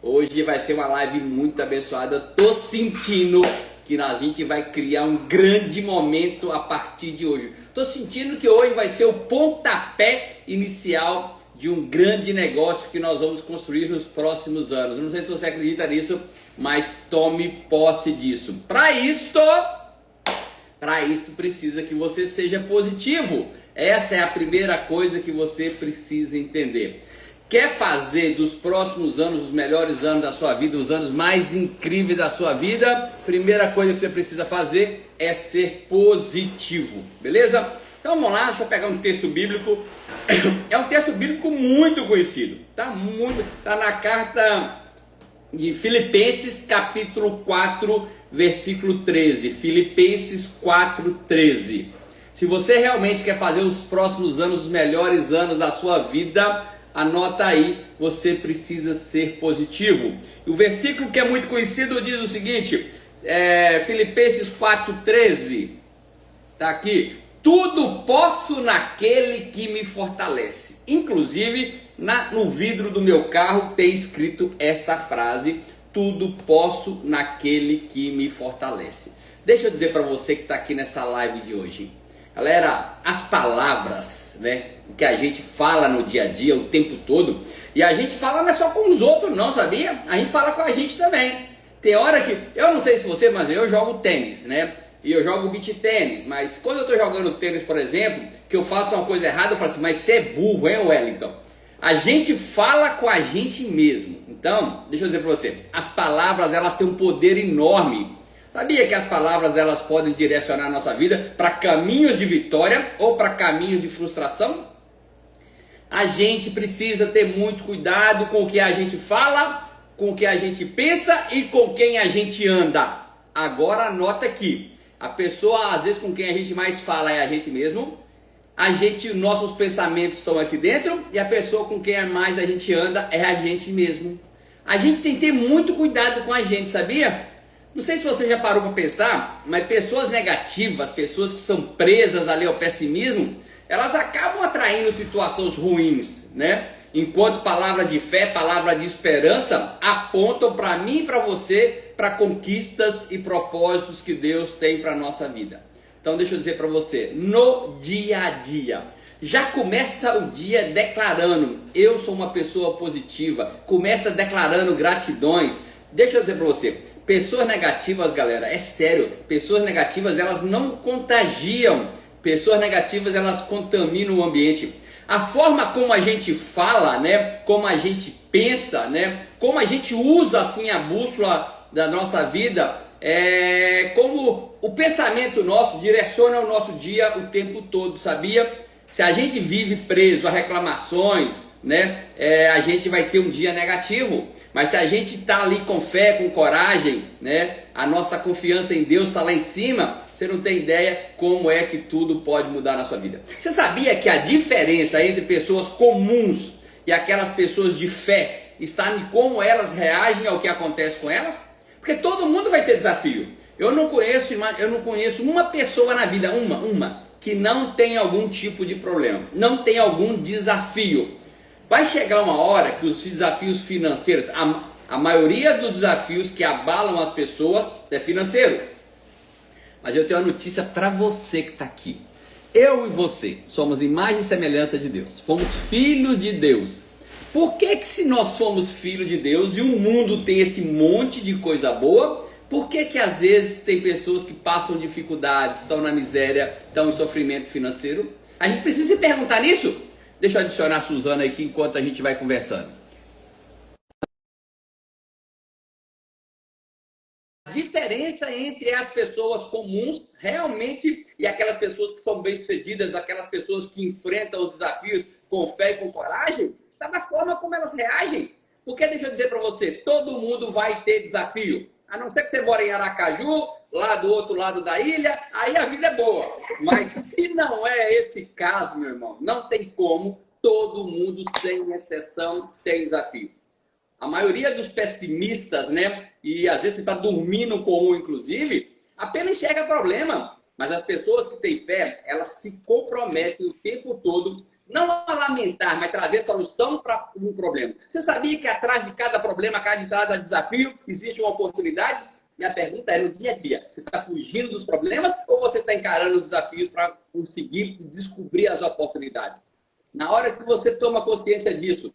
Hoje vai ser uma live muito abençoada. Tô sentindo que a gente vai criar um grande momento a partir de hoje. Tô sentindo que hoje vai ser o pontapé inicial de um grande negócio que nós vamos construir nos próximos anos. Eu não sei se você acredita nisso, mas tome posse disso. Para isto precisa que você seja positivo. Essa é a primeira coisa que você precisa entender. Quer fazer dos próximos anos os melhores anos da sua vida, os anos mais incríveis da sua vida? Primeira coisa que você precisa fazer é ser positivo, beleza? Então vamos lá, deixa eu pegar um texto bíblico. É um texto bíblico muito conhecido, tá na carta de Filipenses, capítulo 4, versículo 13. Filipenses 4, 13. Se você realmente quer fazer os próximos anos os melhores anos da sua vida, anota aí, você precisa ser positivo. O versículo que é muito conhecido diz o seguinte, Filipenses 4,13, está aqui: tudo posso naquele que me fortalece. Inclusive, no vidro do meu carro tem escrito esta frase: tudo posso naquele que me fortalece. Deixa eu dizer para você que está aqui nessa live de hoje, galera, as palavras, né, que a gente fala no dia a dia, o tempo todo, e a gente fala não é só com os outros não, sabia? A gente fala com a gente também. Tem hora que, eu não sei se você, mas eu jogo tênis, né, e eu jogo beach tênis, mas quando eu estou jogando tênis, por exemplo, que eu faço uma coisa errada, eu falo assim, mas você é burro, hein, Wellington? A gente fala com a gente mesmo. Então, deixa eu dizer para você, as palavras, elas têm um poder enorme. Sabia que as palavras, elas podem direcionar a nossa vida para caminhos de vitória ou para caminhos de frustração? A gente precisa ter muito cuidado com o que a gente fala, com o que a gente pensa e com quem a gente anda. Agora anota aqui, a pessoa às vezes com quem a gente mais fala é a gente mesmo, nossos pensamentos estão aqui dentro, e a pessoa com quem mais a gente anda é a gente mesmo. A gente tem que ter muito cuidado com a gente, sabia? Não sei se você já parou para pensar, mas pessoas negativas, pessoas que são presas ali ao pessimismo, elas acabam atraindo situações ruins, né? Enquanto palavras de fé, palavras de esperança apontam para mim e para você, para conquistas e propósitos que Deus tem para a nossa vida. Então deixa eu dizer para você, no dia a dia, já começa o dia declarando, eu sou uma pessoa positiva, começa declarando gratidões. Deixa eu dizer para você, pessoas negativas, galera, é sério, pessoas negativas, elas não contagiam, pessoas negativas, elas contaminam o ambiente. A forma como a gente fala, né, como a gente pensa, né, como a gente usa assim a bússola da nossa vida, como o pensamento nosso direciona o nosso dia o tempo todo, sabia? Se a gente vive preso a reclamações, né, a gente vai ter um dia negativo. Mas se a gente está ali com fé, com coragem, né, a nossa confiança em Deus está lá em cima, você não tem ideia como é que tudo pode mudar na sua vida. Você sabia que a diferença entre pessoas comuns e aquelas pessoas de fé está em como elas reagem ao que acontece com elas? Porque todo mundo vai ter desafio. Eu não conheço uma pessoa na vida, uma, que não tem algum tipo de problema, não tem algum desafio. Vai chegar uma hora que os desafios financeiros, a maioria dos desafios que abalam as pessoas é financeiro. Mas eu tenho uma notícia para você que está aqui. Eu e você somos imagem e semelhança de Deus. Fomos filhos de Deus. Por que se nós somos filhos de Deus e o mundo tem esse monte de coisa boa, por que às vezes tem pessoas que passam dificuldades, estão na miséria, estão em sofrimento financeiro? A gente precisa se perguntar nisso? Deixa eu adicionar a Suzana aqui enquanto a gente vai conversando. A diferença entre as pessoas comuns realmente e aquelas pessoas que são bem-sucedidas, aquelas pessoas que enfrentam os desafios com fé e com coragem, está na forma como elas reagem. Porque deixa eu dizer para você, todo mundo vai ter desafio. A não ser que você mora em Aracaju, lá do outro lado da ilha, aí a vida é boa. Mas se não é esse caso, meu irmão, não tem como, todo mundo, sem exceção, tem desafio. A maioria dos pessimistas, né, e às vezes você está dormindo com um, inclusive, apenas enxerga problema. Mas as pessoas que têm fé, elas se comprometem o tempo todo Não a lamentar, mas trazer solução para um problema. Você sabia que atrás de cada problema, atrás de cada desafio, existe uma oportunidade? E a pergunta é, no dia a dia, você está fugindo dos problemas ou você está encarando os desafios para conseguir descobrir as oportunidades? Na hora que você toma consciência disso,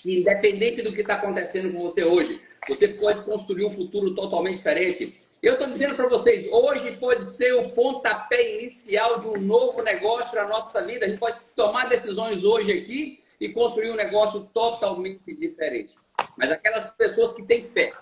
independente do que está acontecendo com você hoje, você pode construir um futuro totalmente diferente. Eu estou dizendo para vocês, hoje pode ser o pontapé inicial de um novo negócio na nossa vida. A gente pode tomar decisões hoje aqui e construir um negócio totalmente diferente. Mas aquelas pessoas que têm fé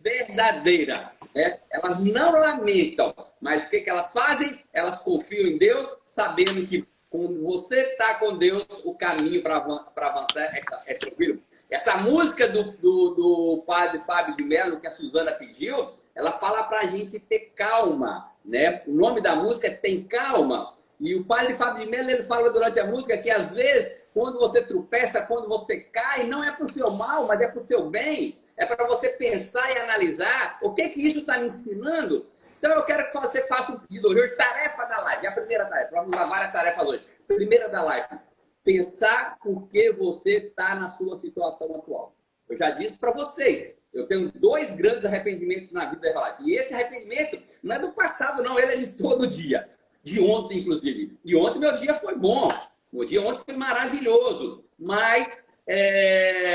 verdadeira, né? Elas não lamentam, mas o que elas fazem? Elas confiam em Deus, sabendo que quando você está com Deus, o caminho para avançar é tranquilo. Essa música do padre Fábio de Mello, que a Suzana pediu, ela fala para a gente ter calma, né? O nome da música é Tem Calma. E o padre Fábio de Mello, ele fala durante a música que, às vezes, quando você tropeça, quando você cai, não é para o seu mal, mas é para o seu bem. É para você pensar e analisar o que isso está me ensinando. Então, eu quero que você faça um pedido hoje. Tarefa da live. É a primeira tarefa. Vamos lá, várias tarefas hoje. Primeira da live. Pensar por que você está na sua situação atual. Eu já disse para vocês. Eu tenho 2 grandes arrependimentos na vida da live. E esse arrependimento não é do passado, não. Ele é de todo dia. De ontem, inclusive. E ontem meu dia foi bom. O dia ontem foi maravilhoso. Mas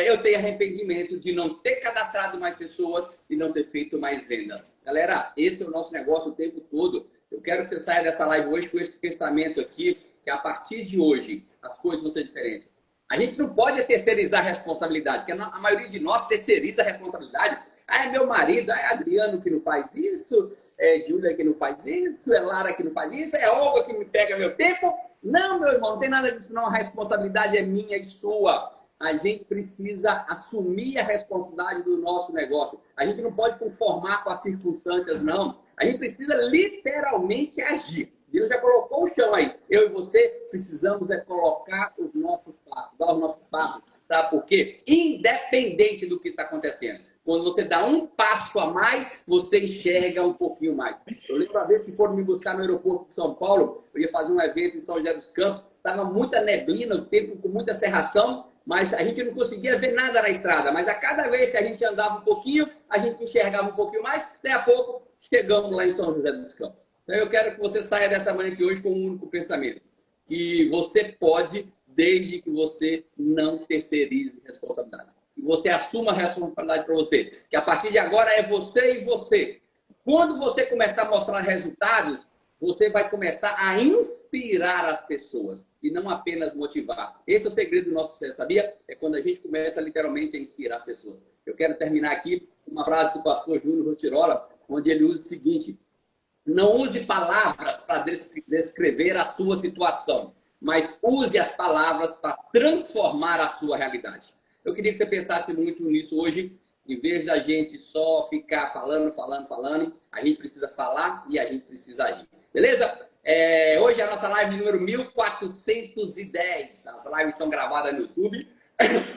eu tenho arrependimento de não ter cadastrado mais pessoas e não ter feito mais vendas. Galera, esse é o nosso negócio o tempo todo. Eu quero que você saia dessa live hoje com esse pensamento aqui, que a partir de hoje as coisas vão ser diferentes. A gente não pode terceirizar a responsabilidade, porque a maioria de nós terceiriza a responsabilidade. Ah, é meu marido, é Adriano que não faz isso, é Júlia que não faz isso, é Lara que não faz isso, é Olga que me pega meu tempo. Não, meu irmão, não tem nada disso não, a responsabilidade é minha e sua. A gente precisa assumir a responsabilidade do nosso negócio. A gente não pode conformar com as circunstâncias, não. A gente precisa literalmente agir. Deus já colocou o chão aí. Eu e você precisamos colocar os nossos passos, dar os nossos passos. Sabe por quê? Independente do que está acontecendo. Quando você dá um passo a mais, você enxerga um pouquinho mais. Eu lembro uma vez que foram me buscar no aeroporto de São Paulo, eu ia fazer um evento em São José dos Campos, estava muita neblina, o tempo com muita cerração, mas a gente não conseguia ver nada na estrada. Mas a cada vez que a gente andava um pouquinho, a gente enxergava um pouquinho mais, daí a pouco chegamos lá em São José dos Campos. Então eu quero que você saia dessa manhã aqui hoje com um único pensamento. Que você pode, desde que você não terceirize responsabilidade. Que você assuma a responsabilidade para você. Que a partir de agora é você e você. Quando você começar a mostrar resultados, você vai começar a inspirar as pessoas e não apenas motivar. Esse é o segredo do nosso sucesso, sabia? É quando a gente começa literalmente a inspirar as pessoas. Eu quero terminar aqui com uma frase do pastor Júnior Rotirola, onde ele usa o seguinte: não use palavras para descrever a sua situação, mas use as palavras para transformar a sua realidade. Eu queria que você pensasse muito nisso hoje. Em vez da gente só ficar falando, a gente precisa falar e a gente precisa agir. Beleza? Hoje é a nossa live número 1410. As lives estão gravadas no YouTube.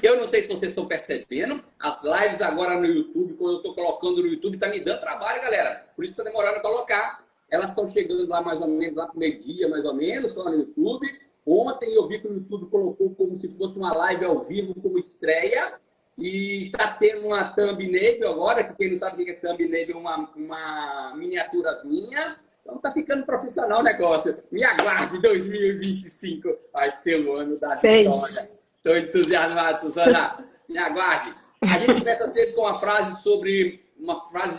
Eu não sei se vocês estão percebendo. As lives agora no YouTube, quando eu estou colocando no YouTube, está me dando trabalho, galera. Por isso está demorando a colocar. Elas estão chegando lá mais ou menos, lá para o meio-dia, mais ou menos, só no YouTube. Ontem eu vi que o YouTube colocou como se fosse uma live ao vivo, como estreia. E tá tendo uma thumbnail agora, que quem não sabe o que é thumbnail, é uma miniaturazinha. Então tá ficando profissional o negócio. Me aguarde, 2025 vai ser o ano da vitória. Estou entusiasmado, Suzana. Me aguarde. A gente começa sempre com uma frase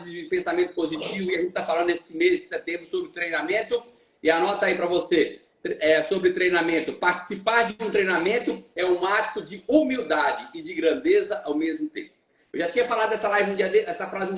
de pensamento positivo, e a gente está falando nesse mês de setembro sobre treinamento. E anota aí para você. Sobre treinamento. Participar de um treinamento é um ato de humildade e de grandeza ao mesmo tempo. Eu já tinha falado dessa frase um dia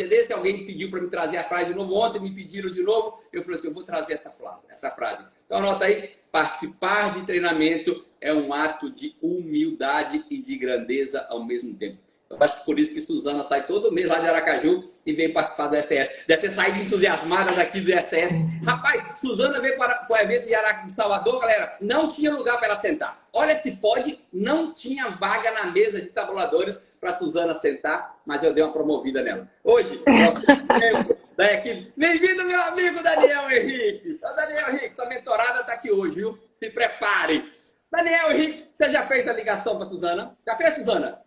desse, que alguém me pediu para me trazer a frase de novo. Ontem me pediram de novo. Eu falei assim, eu vou trazer essa frase. Então anota aí. Participar de treinamento é um ato de humildade e de grandeza ao mesmo tempo. Eu acho que por isso que Suzana sai todo mês lá de Aracaju e vem participar do STS. Deve ter saído entusiasmada daqui do STS. Rapaz, Suzana veio para o evento de Salvador, galera. Não tinha lugar para ela sentar. Olha se pode, não tinha vaga na mesa de tabuladores para Suzana sentar, mas eu dei uma promovida nela. Hoje, nosso membro da equipe. Bem-vindo, meu amigo Daniel Henrique. Daniel Henrique, sua mentorada está aqui hoje, viu? Se prepare. Daniel Henrique, você já fez a ligação para Suzana? Já fez, Suzana?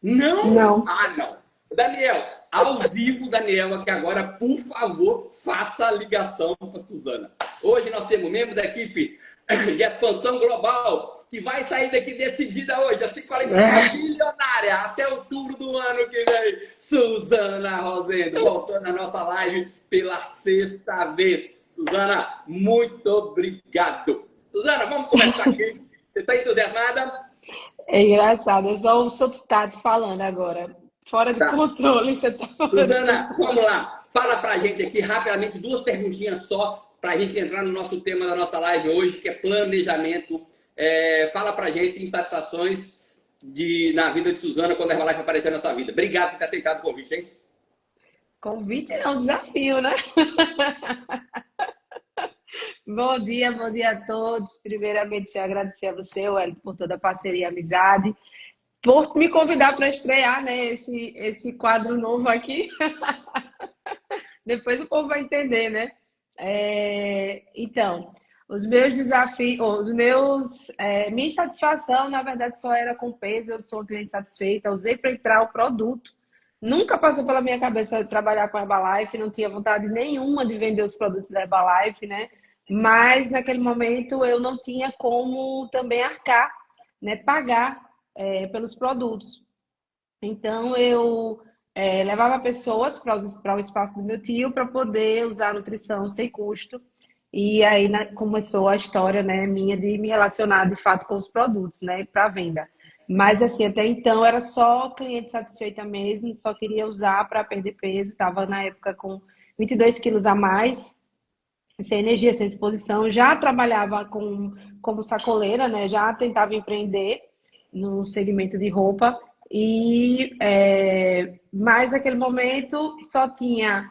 Não? Não. Ah, não. Daniel, ao vivo, Daniel, aqui agora, por favor, faça a ligação para Suzana. Hoje nós temos um membro da equipe de expansão global que vai sair daqui decidida hoje, a se qualificar milionária até outubro do ano que vem. Suzana Rosendo, voltando à nossa live pela sexta vez. Suzana, muito obrigado. Suzana, vamos começar aqui. Você está entusiasmada? É engraçado, é só o sotaque falando agora. Fora de Tá. controle, você tá falando. Suzana, vamos lá. Fala pra gente aqui rapidamente, duas perguntinhas só, pra gente entrar no nosso tema da nossa live hoje, que é planejamento. Fala pra gente insatisfações na vida de Suzana quando a Herbalife aparecer na sua vida. Obrigado por ter aceitado o convite, hein? Convite não, desafio, né? Bom dia a todos. Primeiramente, agradecer a você, Wellington, por toda a parceria e amizade, por me convidar para estrear, né, esse quadro novo aqui. Depois o povo vai entender, né? Então, os meus desafios, minha insatisfação, na verdade, só era com peso. Eu sou uma cliente satisfeita, usei para entrar o produto. Nunca passou pela minha cabeça trabalhar com a Herbalife, não tinha vontade nenhuma de vender os produtos da Herbalife, né? Mas naquele momento eu não tinha como também arcar, né? Pagar pelos produtos. Então eu levava pessoas para o espaço do meu tio para poder usar a nutrição sem custo. E aí começou a história, né, minha de me relacionar de fato com os produtos, né, para venda. Mas assim, até então era só cliente satisfeita mesmo, só queria usar para perder peso. Estava na época com 22 quilos a mais, sem energia, sem disposição. Já trabalhava como sacoleira, né? Já tentava empreender no segmento de roupa. Mas naquele momento só tinha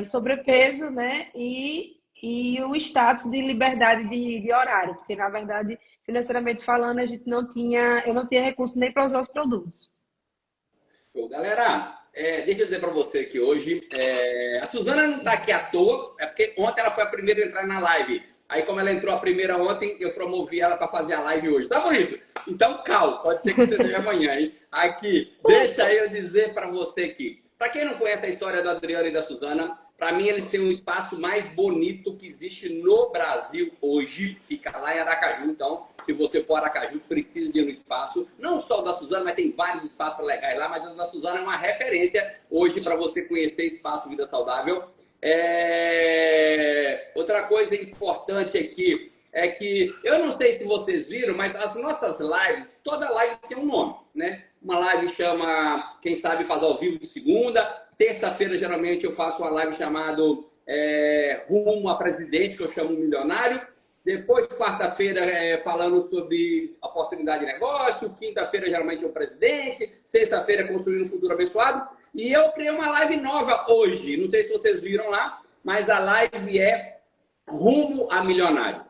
o sobrepeso, né? E o status de liberdade de horário, porque na verdade, financeiramente falando, eu não tinha recurso nem para usar os produtos. Bom, galera, deixa eu dizer para você que hoje a Suzana não está aqui à toa, é porque ontem ela foi a primeira a entrar na live. Aí, como ela entrou a primeira ontem, eu promovi ela para fazer a live hoje. Só por isso. Então, calma, pode ser que você seja amanhã, hein? Aqui, deixa eu dizer para você que, para quem não conhece a história da Adriana e da Suzana, para mim eles têm um espaço mais bonito que existe no Brasil hoje. Fica lá em Aracaju. Então, se você for a Aracaju, precisa ir no espaço. Não só o da Suzana, mas tem vários espaços legais lá. Mas o da Suzana é uma referência hoje para você conhecer espaço Vida Saudável. Outra coisa importante aqui é que, eu não sei se vocês viram, mas as nossas lives, toda live tem um nome, né? Uma live chama Quem Sabe Faz ao Vivo de segunda. Terça-feira, geralmente, eu faço uma live chamada Rumo a Presidente, que eu chamo Milionário. Depois, quarta-feira, falando sobre oportunidade de negócio. Quinta-feira, geralmente, é o presidente. Sexta-feira, construindo um futuro abençoado. E eu criei uma live nova hoje. Não sei se vocês viram lá, mas a live é Rumo a Milionário.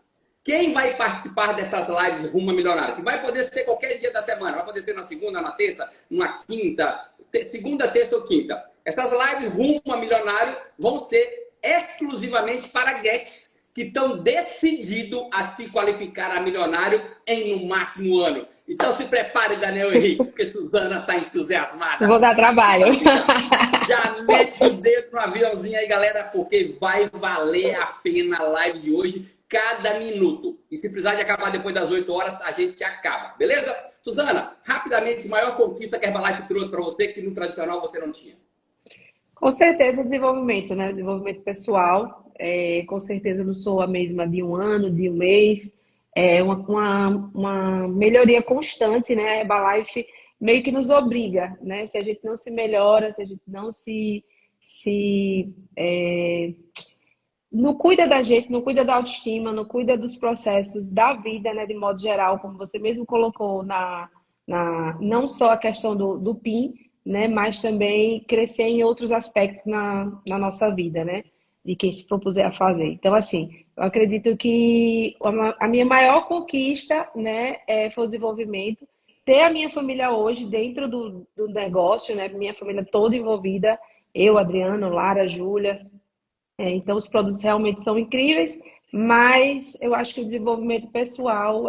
Quem vai participar dessas lives Rumo a Milionário? Que vai poder ser qualquer dia da semana. Vai poder ser na segunda, na terça, na quinta. Segunda, terça ou quinta. Essas lives Rumo a Milionário vão ser exclusivamente para guests que estão decididos a se qualificar a milionário em no máximo um ano. Então se prepare, Daniel Henrique, porque Suzana está entusiasmada. Vou dar trabalho. Já mete o dedo no aviãozinho aí, galera, porque vai valer a pena a live de hoje, cada minuto. E se precisar de acabar depois das 8 horas, a gente acaba. Beleza? Suzana, rapidamente, maior conquista que a Herbalife trouxe para você que no tradicional você não tinha. Com certeza, desenvolvimento, né? Desenvolvimento pessoal. Com certeza não sou a mesma de um ano, de um mês. É uma melhoria constante, né? A Herbalife meio que nos obriga, né? Se a gente não se melhora, se a gente não não cuida da gente, não cuida da autoestima, não cuida dos processos da vida, né? De modo geral, como você mesmo colocou não só a questão do PIN, né? Mas também crescer em outros aspectos na nossa vida, né? De quem se propuser a fazer. Então, assim, eu acredito que a minha maior conquista, né, foi o desenvolvimento. Ter a minha família hoje dentro do negócio, né? Minha família toda envolvida. Eu, Adriano, Lara, Júlia. Então, os produtos realmente são incríveis. Mas eu acho que o desenvolvimento pessoal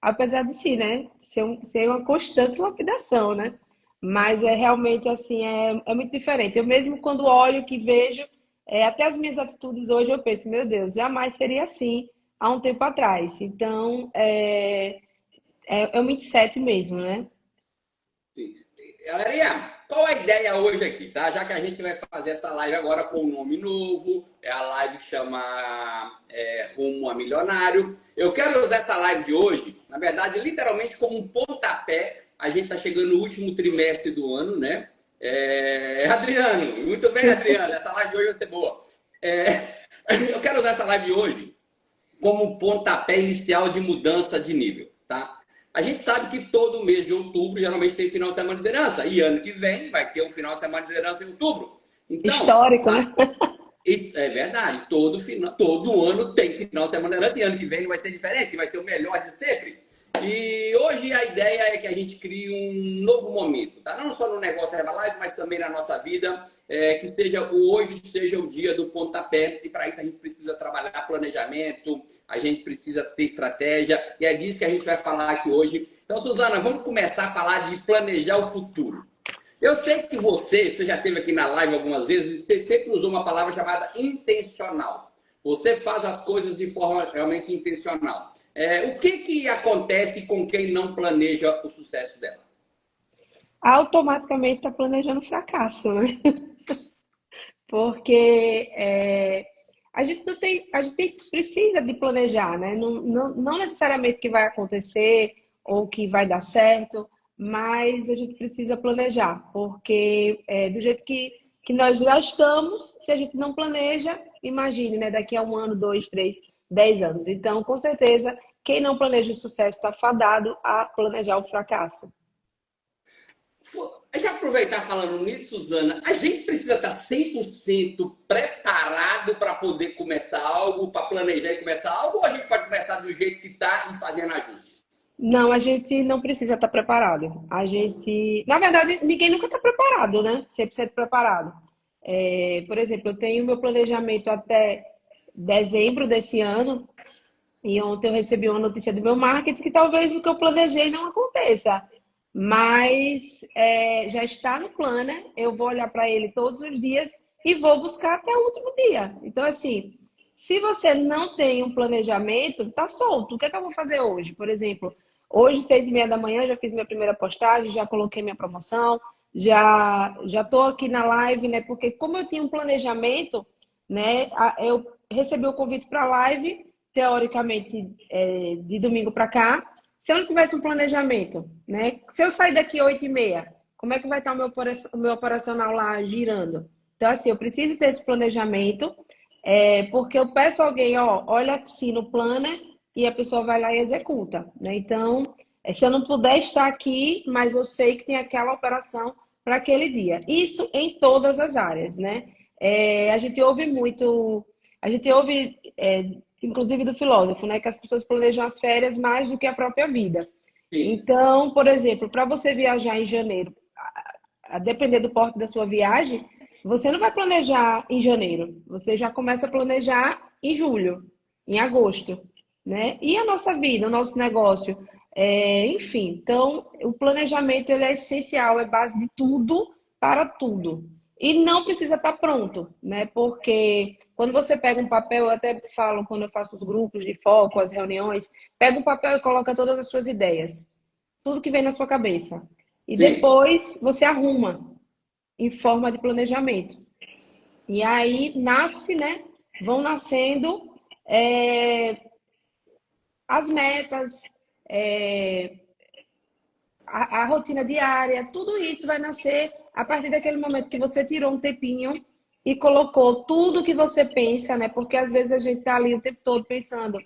apesar de si, né, ser uma constante lapidação, né? Mas é realmente assim, é muito diferente. Eu mesmo quando olho, que vejo, até as minhas atitudes hoje, eu penso, meu Deus, jamais seria assim há um tempo atrás. Então, é um mindset mesmo, né? Sim. Galerinha, qual a ideia hoje aqui, tá? Já que a gente vai fazer essa live agora com um nome novo, a live chama Rumo a Milionário. Eu quero usar essa live de hoje, na verdade, literalmente como um pontapé. A gente está chegando no último trimestre do ano, né? Adriano, muito bem, Adriano. Essa live de hoje vai ser boa. Eu quero usar essa live de hoje como um pontapé inicial de mudança de nível, tá? A gente sabe que todo mês de outubro geralmente tem final de semana de liderança. E ano que vem vai ter um final de semana de liderança em outubro. Então, Histórico, né? é verdade, todo ano tem final de semana de liderança e ano que vem não vai ser diferente, vai ser o melhor de sempre. E hoje a ideia é que a gente crie um novo momento, tá? Não só no negócio Herbalife, mas também na nossa vida, que hoje seja o dia do pontapé. E para isso a gente precisa trabalhar planejamento, a gente precisa ter estratégia, e é disso que a gente vai falar aqui hoje. Então, Suzana, vamos começar a falar de planejar o futuro. Eu sei que você já esteve aqui na live algumas vezes, e você sempre usou uma palavra chamada intencional. Você faz as coisas de forma realmente intencional. O que acontece com quem não planeja o sucesso dela? Automaticamente está planejando fracasso, né? Porque a gente não tem, precisa de planejar, né? Não necessariamente que vai acontecer ou que vai dar certo, mas a gente precisa planejar, porque do jeito que nós já estamos, se a gente não planeja, imagine, né? Daqui a um ano, dois, três, 10 anos. Então, com certeza, quem não planeja o sucesso está fadado a planejar o fracasso. Já aproveitar falando nisso, Suzana, a gente precisa estar 100% preparado para poder começar algo, para planejar e começar algo, ou a gente pode começar do jeito que está e fazendo ajustes? Não, a gente não precisa estar preparado. Na verdade, ninguém nunca está preparado, né? 100% preparado. Por exemplo, eu tenho meu planejamento até dezembro desse ano, e ontem eu recebi uma notícia do meu marketing que talvez o que eu planejei não aconteça. Mas já está no planner, eu vou olhar para ele todos os dias e vou buscar até o último dia. Então, assim, se você não tem um planejamento, tá solto. O que é que eu vou fazer hoje? Por exemplo, hoje, 6:30 da manhã, já fiz minha primeira postagem, já coloquei minha promoção, já estou aqui na live, né? Porque como eu tinha um planejamento, né? Eu recebi o convite para a live, teoricamente, de domingo para cá. Se eu não tivesse um planejamento, né? Se eu sair daqui 8:30, como é que vai estar o meu operacional lá girando? Então, assim, eu preciso ter esse planejamento, porque eu peço a alguém, ó, olha assim no planner e a pessoa vai lá e executa, né? Então, se eu não puder estar aqui, mas eu sei que tem aquela operação para aquele dia. Isso em todas as áreas, né? A gente ouve, inclusive do filósofo, né, que as pessoas planejam as férias mais do que a própria vida. Sim, Então, por exemplo, para você viajar em janeiro, a depender do porte da sua viagem, você não vai planejar em janeiro, você já começa a planejar em julho, em agosto, né? E a nossa vida, o nosso negócio, enfim. Então, o planejamento ele é essencial, é base de tudo para tudo. E não precisa estar pronto, né? Porque quando você pega um papel, eu até falo quando eu faço os grupos de foco, as reuniões, pega um papel e coloca todas as suas ideias, tudo que vem na sua cabeça. E sim. depois você arruma em forma de planejamento. E aí nasce, né? Vão nascendo as metas, é, a rotina diária, tudo isso vai nascer a partir daquele momento que você tirou um tempinho e colocou tudo que você pensa, né? Porque às vezes a gente tá ali o tempo todo pensando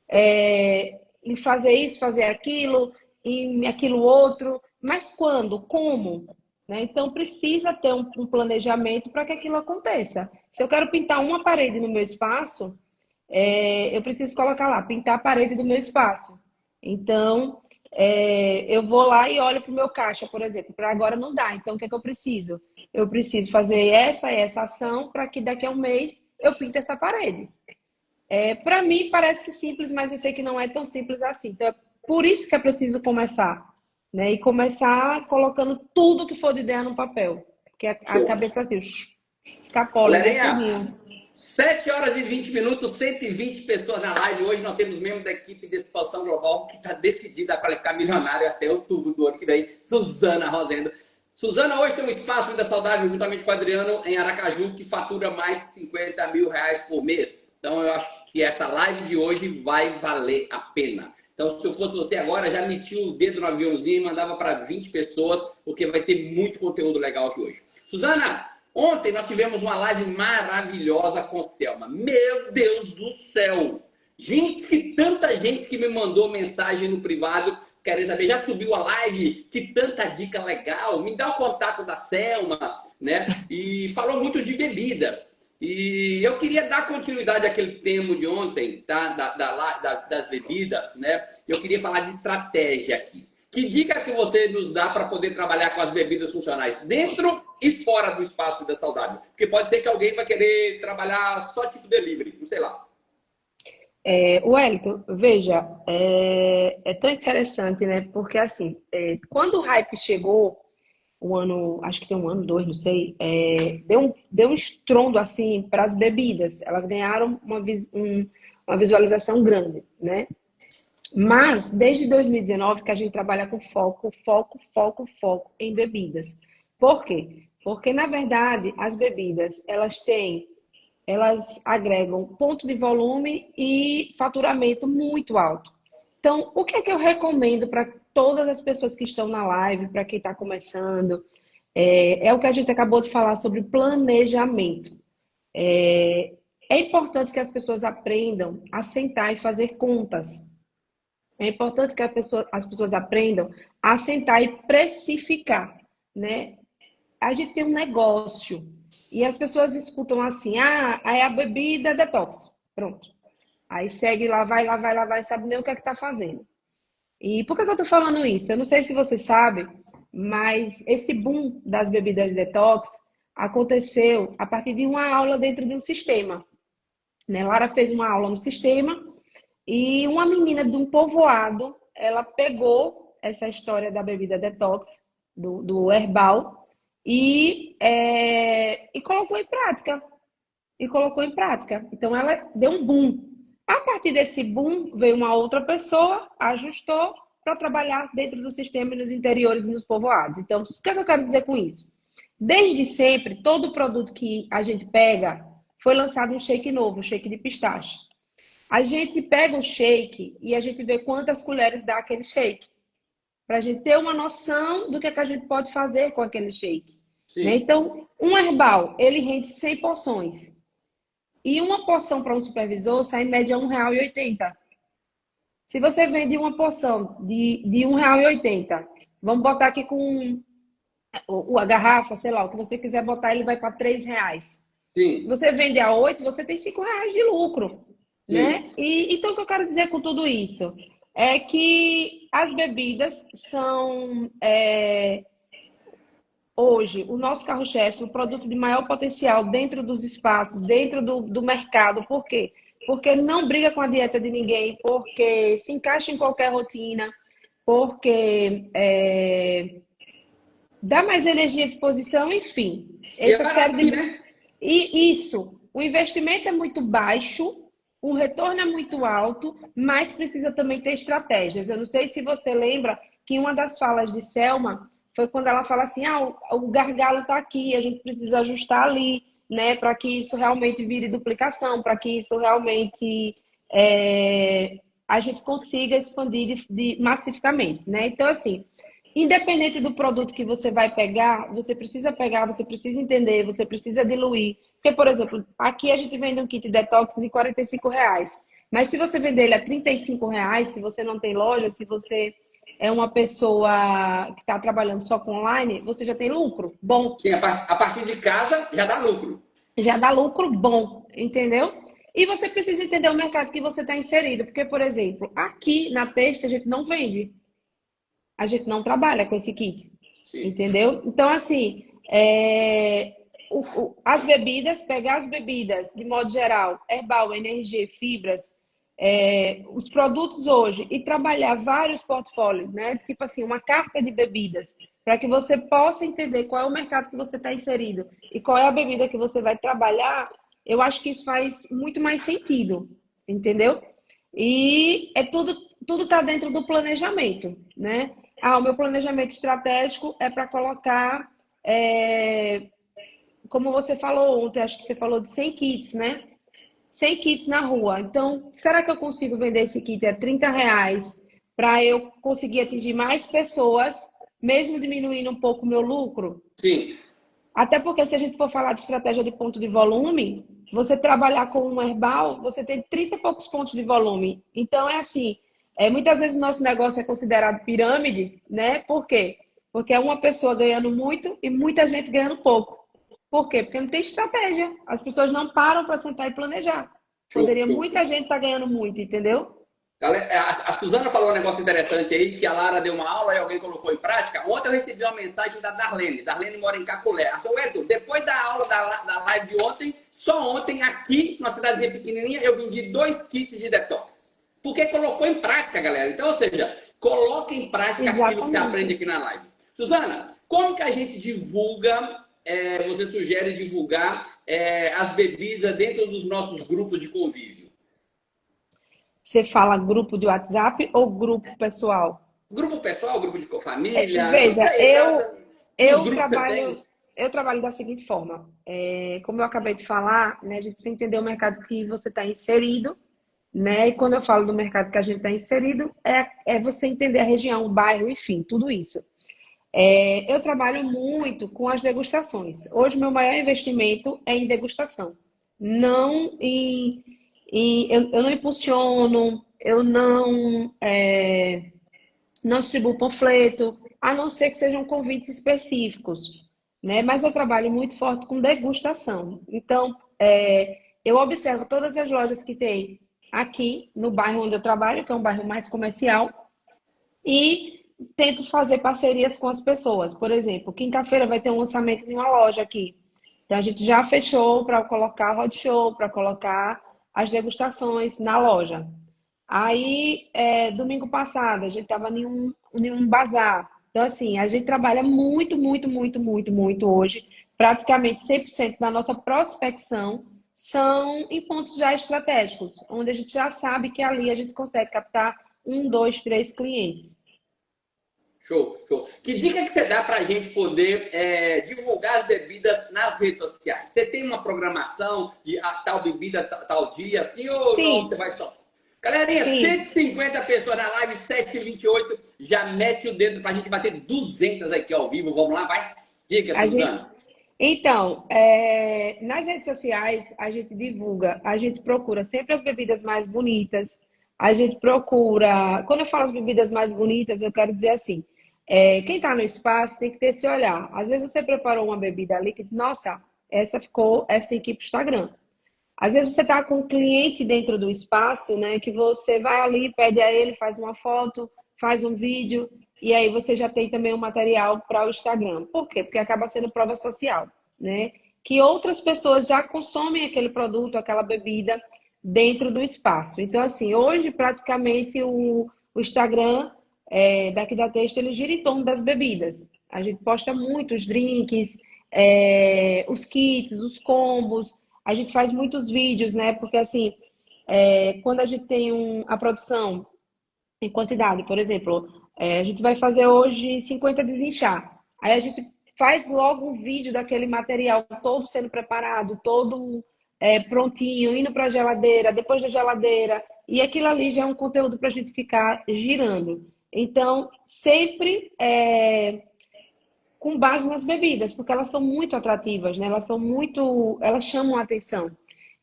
em fazer isso, fazer aquilo, em aquilo outro, mas quando? Como? Né? Então precisa ter um planejamento para que aquilo aconteça. Se eu quero pintar uma parede no meu espaço, eu preciso colocar lá, pintar a parede do meu espaço. Então, eu vou lá e olho para o meu caixa, por exemplo. Para agora não dá. Então, o que é que eu preciso? Eu preciso fazer essa ação para que daqui a um mês eu pinte essa parede. Para mim parece simples, mas eu sei que não é tão simples assim. Então é por isso que é preciso começar, né? E começar colocando tudo que for de ideia no papel. Porque a Show. cabeça assim, escapola, né? Galerinha, Tudinho. 7 horas e 20 minutos, 120 pessoas na live. Hoje nós temos membro da equipe de expansão global que está decidida a qualificar milionário até outubro do ano que vem, Suzana Rosendo. Suzana hoje tem um espaço Vida Saudável juntamente com o Adriano em Aracaju que fatura mais de 50 mil reais por mês. Então eu acho que essa live de hoje vai valer a pena. Então se eu fosse você agora, já metia o dedo no aviãozinho e mandava para 20 pessoas, porque vai ter muito conteúdo legal aqui hoje. Suzana, ontem nós tivemos uma live maravilhosa com Selma. Meu Deus do céu! Gente, que tanta gente que me mandou mensagem no privado, querendo saber, já subiu a live? Que tanta dica legal! Me dá o contato da Selma, né? E falou muito de bebidas. E eu queria dar continuidade àquele tema de ontem, tá? Das bebidas, né? Eu queria falar de estratégia aqui. Que dica que você nos dá para poder trabalhar com as bebidas funcionais dentro e fora do espaço da saudável? Porque pode ser que alguém vai querer trabalhar só tipo delivery, não sei lá. Wellington, veja, é tão interessante, né? Porque assim, quando o hype chegou, um ano, acho que tem um ano, dois, não sei, deu um estrondo assim para as bebidas. Elas ganharam uma visualização grande, né? Mas desde 2019 que a gente trabalha com foco em bebidas. Por quê? Porque na verdade as bebidas elas agregam ponto de volume e faturamento muito alto. Então, o que é que eu recomendo para todas as pessoas que estão na live, para quem está começando? É o que a gente acabou de falar sobre planejamento. É importante que as pessoas aprendam a sentar e fazer contas. É importante que as pessoas aprendam a sentar e precificar, né? A gente tem um negócio e as pessoas escutam assim, aí a bebida é detox. Pronto. Aí segue lá vai, sabe nem o que é que tá fazendo. E por que eu tô falando isso? Eu não sei se você sabe, mas esse boom das bebidas detox aconteceu a partir de uma aula dentro de um sistema, né? Lara fez uma aula no sistema e uma menina de um povoado, ela pegou essa história da bebida detox, do herbal, e colocou em prática. E colocou em prática. Então, ela deu um boom. A partir desse boom, veio uma outra pessoa, ajustou para trabalhar dentro do sistema e nos interiores e nos povoados. Então, o que é que eu quero dizer com isso? Desde sempre, todo produto que a gente pega, foi lançado um shake novo, um shake de pistache. A gente pega o shake e a gente vê quantas colheres dá aquele shake. Para a gente ter uma noção do que é que a gente pode fazer com aquele shake. Né? Sim. Então, um herbal, ele rende 100 porções. E uma porção para um supervisor sai em média R$ 1,80. Se você vende uma porção de R$ 1,80, vamos botar aqui com a garrafa, sei lá, o que você quiser botar, ele vai para R$ 3. Sim. Você vende a 8, você tem R$ 5 de lucro. Sim. Né? E então o que eu quero dizer com tudo isso é que as bebidas são hoje o nosso carro-chefe, o produto de maior potencial dentro dos espaços, dentro do mercado. Por quê? Porque não briga com a dieta de ninguém, porque se encaixa em qualquer rotina, porque dá mais energia à disposição, enfim. E é barato, né? E isso, o investimento é muito baixo, o retorno é muito alto, mas precisa também ter estratégias. Eu não sei se você lembra que uma das falas de Selma foi quando ela fala assim, o gargalo está aqui, a gente precisa ajustar ali, né, para que isso realmente vire duplicação, para que isso realmente a gente consiga expandir massificamente, né? Então, assim, independente do produto que você vai pegar, você precisa entender, você precisa diluir. Porque, por exemplo, aqui a gente vende um kit detox de R$ 45. Mas se você vender ele a R$ 35, se você não tem loja, se você é uma pessoa que está trabalhando só com online, você já tem lucro bom. Sim, a partir de casa já dá lucro. Já dá lucro bom, entendeu? E você precisa entender o mercado que você está inserido. Porque, por exemplo, aqui na Teste a gente não vende. A gente não trabalha com esse kit. Sim. Entendeu? Então, assim, o as bebidas, pegar as bebidas, de modo geral, herbal, energia, fibras, os produtos hoje, e trabalhar vários portfólios, né? Tipo assim, uma carta de bebidas, para que você possa entender qual é o mercado que você está inserido e qual é a bebida que você vai trabalhar, eu acho que isso faz muito mais sentido, entendeu? E tudo está dentro do planejamento, né? O meu planejamento estratégico é para colocar, como você falou ontem, acho que você falou de 100 kits, né? 100 kits na rua. Então, será que eu consigo vender esse kit a R$ 30 para eu conseguir atingir mais pessoas, mesmo diminuindo um pouco o meu lucro? Sim. Até porque se a gente for falar de estratégia de ponto de volume, você trabalhar com um herbal, você tem 30 e poucos pontos de volume. Então, é assim, muitas vezes o nosso negócio é considerado pirâmide, né? Por quê? Porque é uma pessoa ganhando muito e muita gente ganhando pouco. Por quê? Porque não tem estratégia. As pessoas não param para sentar e planejar. Show, Poderia show, muita show. gente estar ganhando muito, entendeu? Galera, a Suzana falou um negócio interessante aí, que a Lara deu uma aula e alguém colocou em prática. Ontem eu recebi uma mensagem da Darlene. Darlene mora em Caculé. Ela falou, Wellington, depois da aula da live de ontem, só ontem, aqui, numa cidadezinha pequenininha, eu vendi 2 kits de detox. Porque colocou em prática, galera. Então, ou seja, coloque em prática aquilo que você aprende aqui na live. Suzana, como que a gente divulga, você sugere divulgar as bebidas dentro dos nossos grupos de convívio? Você fala grupo de WhatsApp ou grupo pessoal? Grupo pessoal, grupo de família, não Veja, sei, nada. Os grupos que você tem. eu trabalho da seguinte forma. Como eu acabei de falar, né, a gente precisa entender o mercado que você está inserido, né? E quando eu falo do mercado que a gente está inserido, é você entender a região, o bairro, enfim, tudo isso. Eu trabalho muito com as degustações. Hoje, meu maior investimento é em degustação. Não eu não impulsiono, eu não distribuo panfleto, a não ser que sejam convites específicos, né? Mas eu trabalho muito forte com degustação. Então, eu observo todas as lojas que tem aqui no bairro onde eu trabalho, que é um bairro mais comercial, e tento fazer parcerias com as pessoas. Por exemplo, quinta-feira vai ter um lançamento de uma loja aqui. Então, a gente já fechou para colocar roadshow, para colocar as degustações na loja. Aí, domingo passado, a gente estava em um bazar. Então, assim, a gente trabalha muito, muito, muito, muito, muito hoje. Praticamente 100% da nossa prospecção são em pontos já estratégicos, onde a gente já sabe que ali a gente consegue captar 1, 2, 3 clientes. Show, show. Que dica que você dá para a gente poder divulgar as bebidas nas redes sociais? Você tem uma programação de tal bebida, tal dia, assim, ou Sim. não? Você vai só... Galerinha, Sim. 150 pessoas na live, 7h28. Já mete o dedo para a gente bater 200 aqui ao vivo. Vamos lá, vai? Diga, Suzana. Então, nas redes sociais, a gente divulga, a gente procura sempre as bebidas mais bonitas. A gente procura... Quando eu falo as bebidas mais bonitas, eu quero dizer assim, quem está no espaço tem que ter esse olhar. Às vezes você preparou uma bebida ali que diz, nossa, essa tem que ir para o Instagram. Às vezes você está com um cliente dentro do espaço, né? Que você vai ali, pede a ele, faz uma foto, faz um vídeo, e aí você já tem também um material para o Instagram. Por quê? Porque acaba sendo prova social, né? Que outras pessoas já consomem aquele produto, aquela bebida dentro do espaço. Então, assim, hoje praticamente o Instagram daqui da Texto, ele gira em torno das bebidas. A gente posta muito os drinks, os kits, os combos. A gente faz muitos vídeos, né? Porque, assim, quando a gente tem a produção em quantidade, por exemplo, a gente vai fazer hoje 50 desinchar. Aí a gente faz logo um vídeo daquele material todo sendo preparado, todo prontinho, indo para a geladeira, depois da geladeira. E aquilo ali já é um conteúdo para a gente ficar girando. Então, sempre com base nas bebidas, porque elas são muito atrativas, né? Elas chamam a atenção.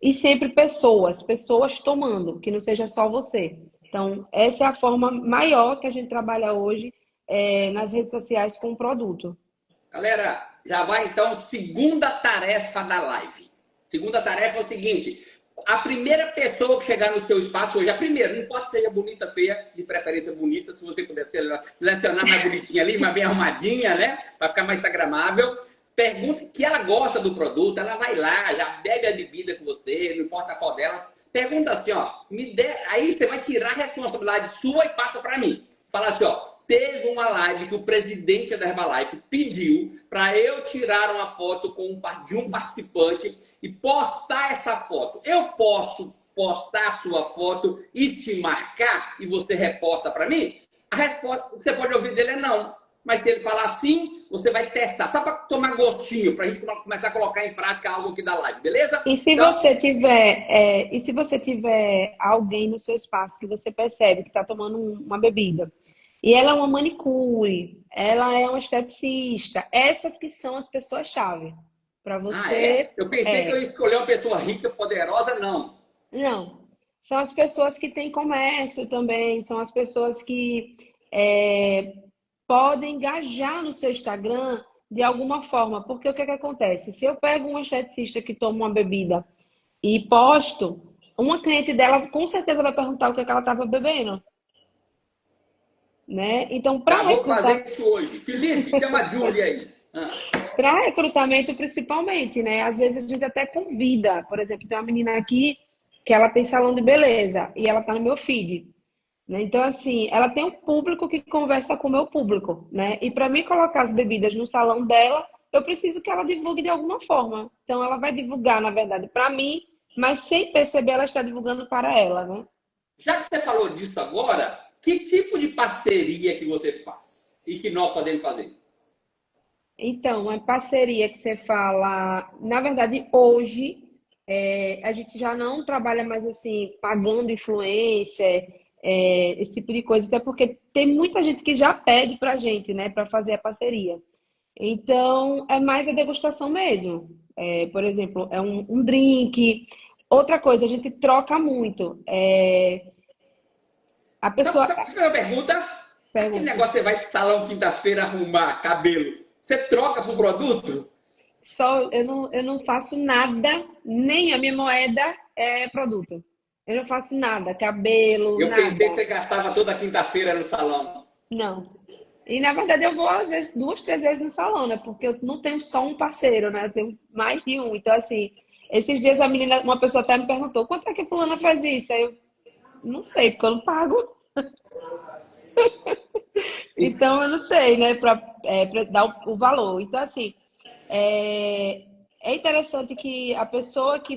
E sempre pessoas tomando, que não seja só você. Então, essa é a forma maior que a gente trabalha hoje nas redes sociais com o produto. Galera, já vai então segunda tarefa da live. Segunda tarefa é o seguinte: a primeira pessoa que chegar no seu espaço hoje, a primeira, não importa se seja bonita, feia, de preferência bonita, se você puder selecionar mais bonitinha ali, mais bem arrumadinha, né? Vai ficar mais instagramável. Pergunta que ela gosta do produto, ela vai lá, já bebe a bebida com você, não importa qual delas. Pergunta assim, ó, aí você vai tirar a responsabilidade sua e passa para mim. Fala assim, ó, teve uma live que o presidente da Herbalife pediu para eu tirar uma foto de um participante e postar essa foto. Eu posso postar a sua foto e te marcar e você reposta para mim? A resposta que você pode ouvir dele é não. Mas se ele falar sim, você vai testar, só para tomar gostinho, para a gente começar a colocar em prática algo aqui da live, beleza? E se Então, você tiver alguém no seu espaço que você percebe que está tomando uma bebida, e ela é uma manicure, ela é uma esteticista, essas que são as pessoas-chave para você. Eu pensei que eu ia escolher uma pessoa rica, poderosa, não. Não, são as pessoas que têm comércio também, são as pessoas que podem engajar no seu Instagram de alguma forma. Porque o que é que acontece? Se eu pego uma esteticista que toma uma bebida e posto, uma cliente dela com certeza vai perguntar o que é que ela estava bebendo. Né? Então, Já vou fazer isso hoje. Felipe, chama a Júlia aí. Para recrutamento, principalmente, né? Às vezes a gente até convida. Por exemplo, tem uma menina aqui que ela tem salão de beleza e ela tá no meu feed. Né? Então, assim, ela tem um público que conversa com o meu público, né? E para mim colocar as bebidas no salão dela, eu preciso que ela divulgue de alguma forma. Então, ela vai divulgar, na verdade, para mim, mas sem perceber, ela está divulgando para ela, né? Já que você falou disso agora, que tipo de parceria que você faz e que nós podemos fazer? Então, a parceria que você fala, na verdade, hoje a gente já não trabalha mais assim, pagando influencer, esse tipo de coisa, até porque tem muita gente que já pede pra gente, né, para fazer a parceria. Então, é mais a degustação mesmo. Por exemplo, é um drink. Outra coisa, a gente troca muito. A pessoa. Só fazer uma pergunta. Que Pergunta. negócio você vai pro salão quinta-feira arrumar cabelo? Você troca pro produto? Eu não faço nada, nem a minha moeda é produto. Eu não faço nada, cabelo, Eu nada. pensei que você gastava toda quinta-feira no salão. Não. E na verdade eu vou às vezes 2, 3 vezes no salão, né? Porque eu não tenho só um parceiro, né? Eu tenho mais de um. Então, assim, esses dias uma pessoa até me perguntou, quanto é que a fulana faz isso? Aí eu não sei, porque eu não pago. Então eu não sei, né? Pra dar o valor. Então, assim, é interessante que a pessoa que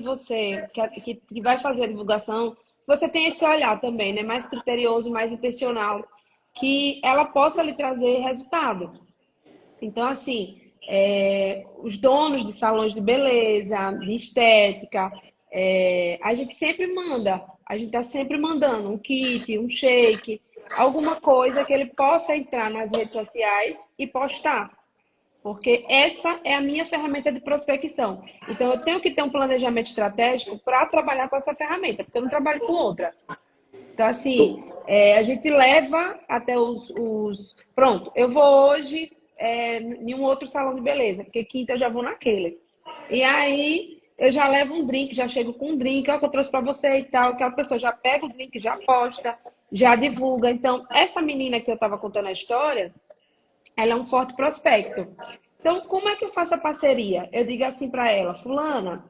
vai fazer a divulgação, você tenha esse olhar também, né? Mais criterioso, mais intencional, que ela possa lhe trazer resultado. Então, assim, os donos de salões de beleza, de estética, a gente sempre manda, a gente está sempre mandando um kit, um shake, alguma coisa que ele possa entrar nas redes sociais e postar. Porque essa é a minha ferramenta de prospecção. Então, eu tenho que ter um planejamento estratégico para trabalhar com essa ferramenta, porque eu não trabalho com outra. Então, assim, a gente leva até Pronto, eu vou hoje em um outro salão de beleza, porque quinta eu já vou naquele. E aí, eu já levo um drink, já chego com um drink, ó, que eu trouxe para você e tal. Aquela pessoa já pega o drink, já posta, já divulga. Então, essa menina que eu estava contando a história, ela é um forte prospecto. Então, como é que eu faço a parceria? Eu digo assim para ela, fulana,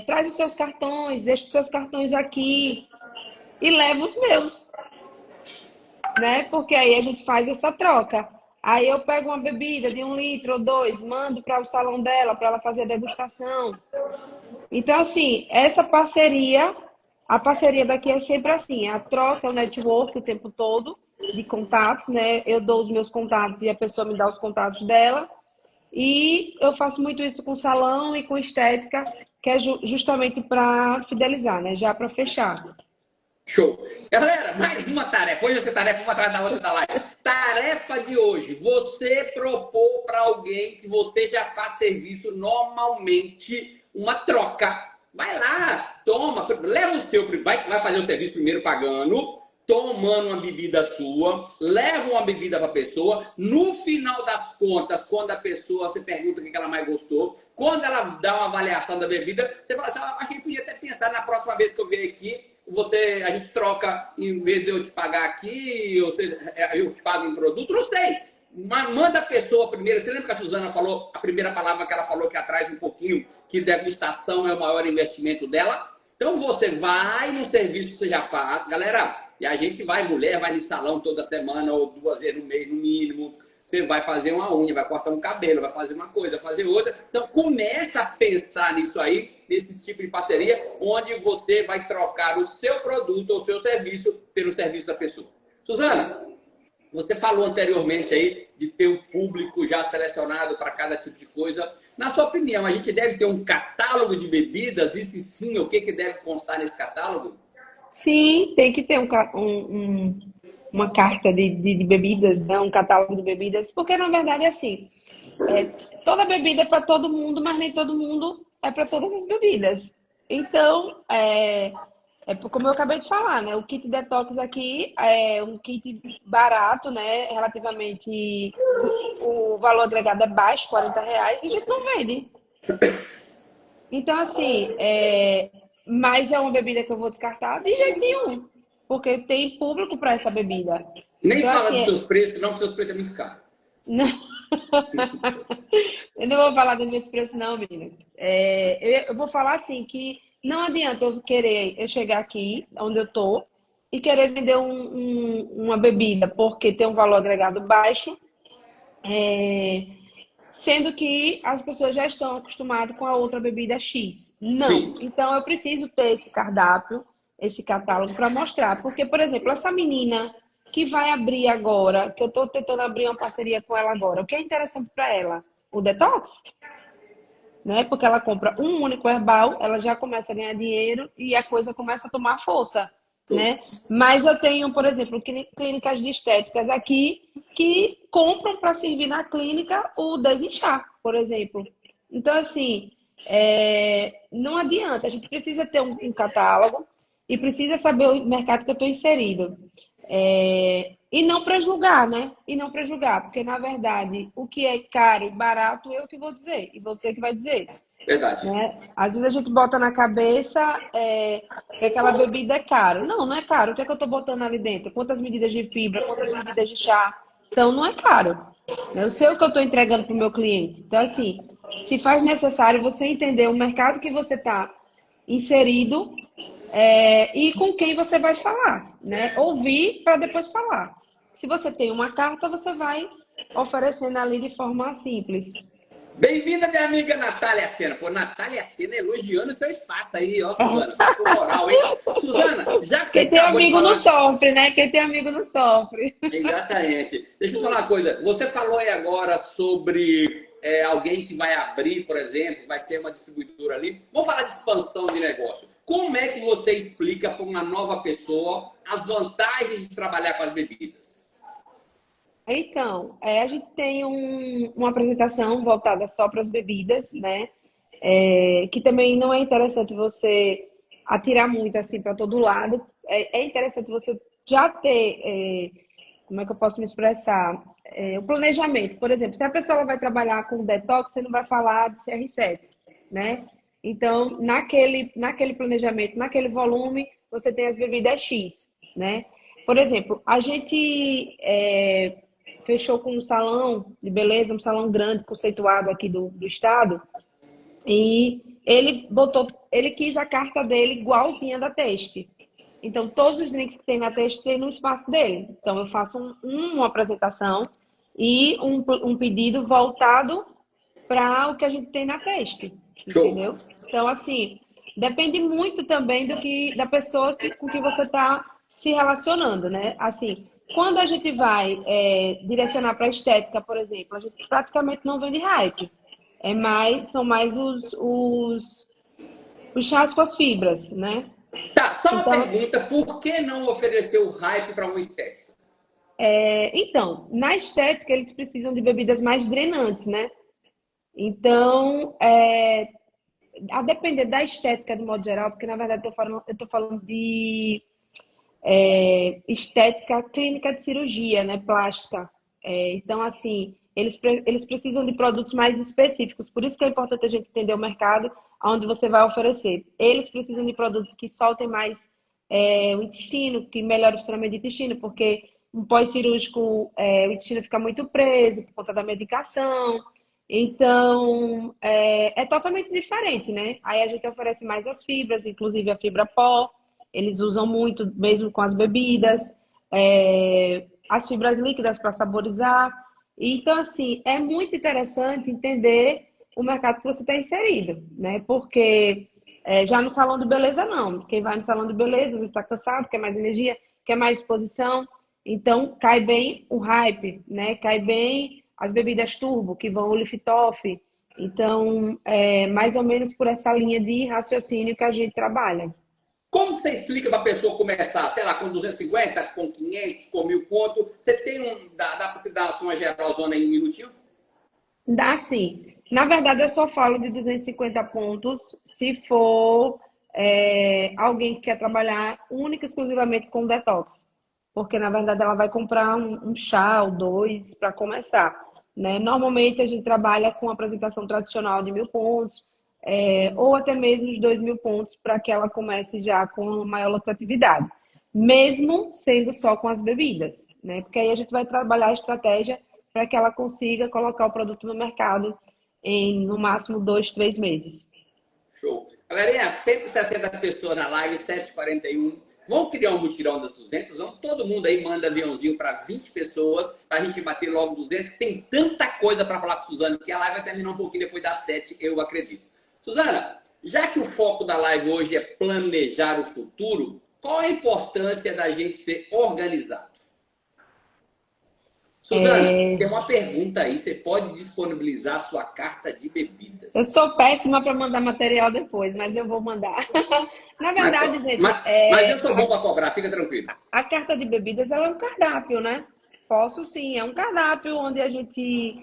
traz os seus cartões, deixa os seus cartões aqui e leva os meus, né? Porque aí a gente faz essa troca. Aí eu pego uma bebida de 1 litro ou 2, mando para o salão dela, para ela fazer a degustação. Então, assim, a parceria daqui é sempre assim, a troca, o network o tempo todo de contatos, né? Eu dou os meus contatos e a pessoa me dá os contatos dela. E eu faço muito isso com salão e com estética, que é justamente para fidelizar, né? Já para fechar. Show. Galera, mais uma tarefa. Hoje essa tarefa uma atrás da outra da live. Tarefa de hoje. Você propor para alguém que você já faz serviço normalmente uma troca. Vai lá, toma, leva o seu, vai fazer o serviço primeiro pagando, tomando uma bebida sua, leva uma bebida para a pessoa. No final das contas, quando a pessoa você pergunta o que ela mais gostou, quando ela dá uma avaliação da bebida, você fala assim, acho que podia até pensar na próxima vez que eu vier aqui, a gente troca, em vez de eu te pagar aqui, ou seja, eu te pago em produto, não sei. Manda a pessoa primeiro. Você lembra que a Suzana falou, a primeira palavra que ela falou aqui atrás um pouquinho, que degustação é o maior investimento dela? Então você vai no serviço que você já faz, galera, e a gente vai, mulher, vai no salão toda semana ou 2 vezes no mês, no mínimo. Você vai fazer uma unha, vai cortar um cabelo, vai fazer uma coisa, vai fazer outra. Então começa a pensar nisso aí, nesse tipo de parceria, onde você vai trocar o seu produto ou o seu serviço pelo serviço da pessoa. Suzana, você falou anteriormente aí de ter um público já selecionado para cada tipo de coisa. Na sua opinião, a gente deve ter um catálogo de bebidas? E se sim, o que deve constar nesse catálogo? Sim, tem que ter uma carta de bebidas, né? Um catálogo de bebidas, porque na verdade é assim, é, toda bebida é para todo mundo, mas nem todo mundo é para todas as bebidas. Então, como eu acabei de falar, né? O kit detox aqui é um kit barato, né? Relativamente, o valor agregado é baixo, R$ 40, e a gente não vende. Então, assim, mas é uma bebida que eu vou descartar de jeito nenhum, porque tem público para essa bebida. Nem Então, fala assim, dos seus preços, não, porque seus preços é muito caro. não, eu não vou falar dos meus preços, não, menina. Eu vou falar assim que não adianta eu chegar aqui, onde eu tô, e querer vender uma bebida porque tem um valor agregado baixo, é, sendo que as pessoas já estão acostumadas com a outra bebida X. Não. Sim. Então, eu preciso ter esse cardápio, esse catálogo para mostrar. Porque, por exemplo, essa menina que vai abrir agora, que eu estou tentando abrir uma parceria com ela agora, o que é interessante para ela? O detox, né? Porque ela compra um único herbal, ela já começa a ganhar dinheiro e a coisa começa a tomar força, né? Mas eu tenho, por exemplo, clínicas de estéticas aqui que compram para servir na clínica o desinchar, por exemplo. Então, assim, não adianta, a gente precisa ter um catálogo e precisa saber o mercado que eu estou inserido. E não prejulgar, né? E não prejulgar, porque na verdade o que é caro e barato eu que vou dizer, e você que vai dizer, Verdade. né? Às vezes a gente bota na cabeça que aquela bebida é caro. Não, não é caro. O que é que eu estou botando ali dentro? Quantas medidas de fibra, quantas medidas de chá? Então não é caro. Eu sei o que eu estou entregando para o meu cliente. Então, assim, se faz necessário você entender o mercado que você está inserido e com quem você vai falar, né? Ouvir para depois falar. Se você tem uma carta, você vai oferecendo ali de forma simples. Bem-vinda, minha amiga Natália Sena. Pô, Natália Sena elogiando o seu espaço aí, ó, Suzana. Tá com moral, hein? Suzana, já que você Quem tem acabou de amigo não falar... sofre, né? Quem tem amigo não sofre. Exatamente. Deixa eu falar uma coisa. Você falou aí agora sobre alguém que vai abrir, por exemplo, vai ter uma distribuidora ali. Vamos falar de expansão de negócio. Como é que você explica para uma nova pessoa as vantagens de trabalhar com as bebidas? Então, a gente tem uma apresentação voltada só para as bebidas, né? Que também não é interessante você atirar muito assim para todo lado. É interessante você já ter, como é que eu posso me expressar? O planejamento. Por exemplo, se a pessoa ela vai trabalhar com detox, você não vai falar de CR7, né? Então, naquele planejamento, naquele volume, você tem as bebidas X, né? Por exemplo, a gente fechou com um salão de beleza, um salão grande, conceituado aqui do estado, e ele quis a carta dele igualzinha da Taste. Então, todos os drinks que tem na Taste tem no espaço dele. Então, eu faço uma apresentação e um pedido voltado para o que a gente tem na Taste, entendeu? Então, assim, depende muito também da pessoa com que você está se relacionando, né? Assim, quando a gente vai direcionar para estética, por exemplo, a gente praticamente não vende hype. São mais os chás com as fibras, né? Tá, só uma Então, pergunta. Por que não oferecer o hype para uma estética? então, na estética eles precisam de bebidas mais drenantes, né? Então, a depender da estética de modo geral, porque na verdade eu tô falando de estética clínica de cirurgia, né? Plástica. Então, assim, eles precisam de produtos mais específicos. Por isso que é importante a gente entender o mercado onde você vai oferecer. Eles precisam de produtos que soltem mais o intestino, que melhore o funcionamento do intestino, porque um pós-cirúrgico, o intestino fica muito preso por conta da medicação. Então, é totalmente diferente, né? Aí a gente oferece mais as fibras, inclusive a fibra pó. Eles usam muito, mesmo com as bebidas. As fibras líquidas para saborizar. Então, assim, é muito interessante entender o mercado que você está inserido, né? Porque já no salão de beleza, não. Quem vai no salão de beleza, às vezes está cansado, quer mais energia, quer mais disposição. Então, cai bem o hype, né? Cai bem as bebidas turbo, que vão o Lift-Off. Então, é mais ou menos por essa linha de raciocínio que a gente trabalha. Como que você explica para a pessoa começar, sei lá, com 250, com 500, com 1.000 pontos? Você tem dá para você dar assim, uma geralzona aí em um minutinho? Dá sim. Na verdade, eu só falo de 250 pontos se for alguém que quer trabalhar única e exclusivamente com detox. Porque, na verdade, ela vai comprar um chá ou dois para começar, né? Normalmente, a gente trabalha com apresentação tradicional de 1.000 pontos, ou até mesmo os 2.000 pontos para que ela comece já com maior lucratividade. Mesmo sendo só com as bebidas, né? Porque aí a gente vai trabalhar a estratégia para que ela consiga colocar o produto no mercado em, no máximo, 2, 3 meses. Show. Galerinha, 160 pessoas na live, 7h41. Vamos criar um mutirão das 200? Vamos, todo mundo aí manda aviãozinho para 20 pessoas, para a gente bater logo 200. Tem tanta coisa para falar com a Suzana, que a live vai terminar um pouquinho depois das 7, eu acredito. Suzana, já que o foco da live hoje é planejar o futuro, qual a importância da gente ser organizado? Suzana, tem uma pergunta aí. Você pode disponibilizar a sua carta de bebidas? Eu sou péssima para mandar material depois, mas eu vou mandar. Na verdade, gente, mas eu sou bom para cobrar, fica tranquilo. A carta de bebidas ela é um cardápio, né? Posso sim, é um cardápio onde a gente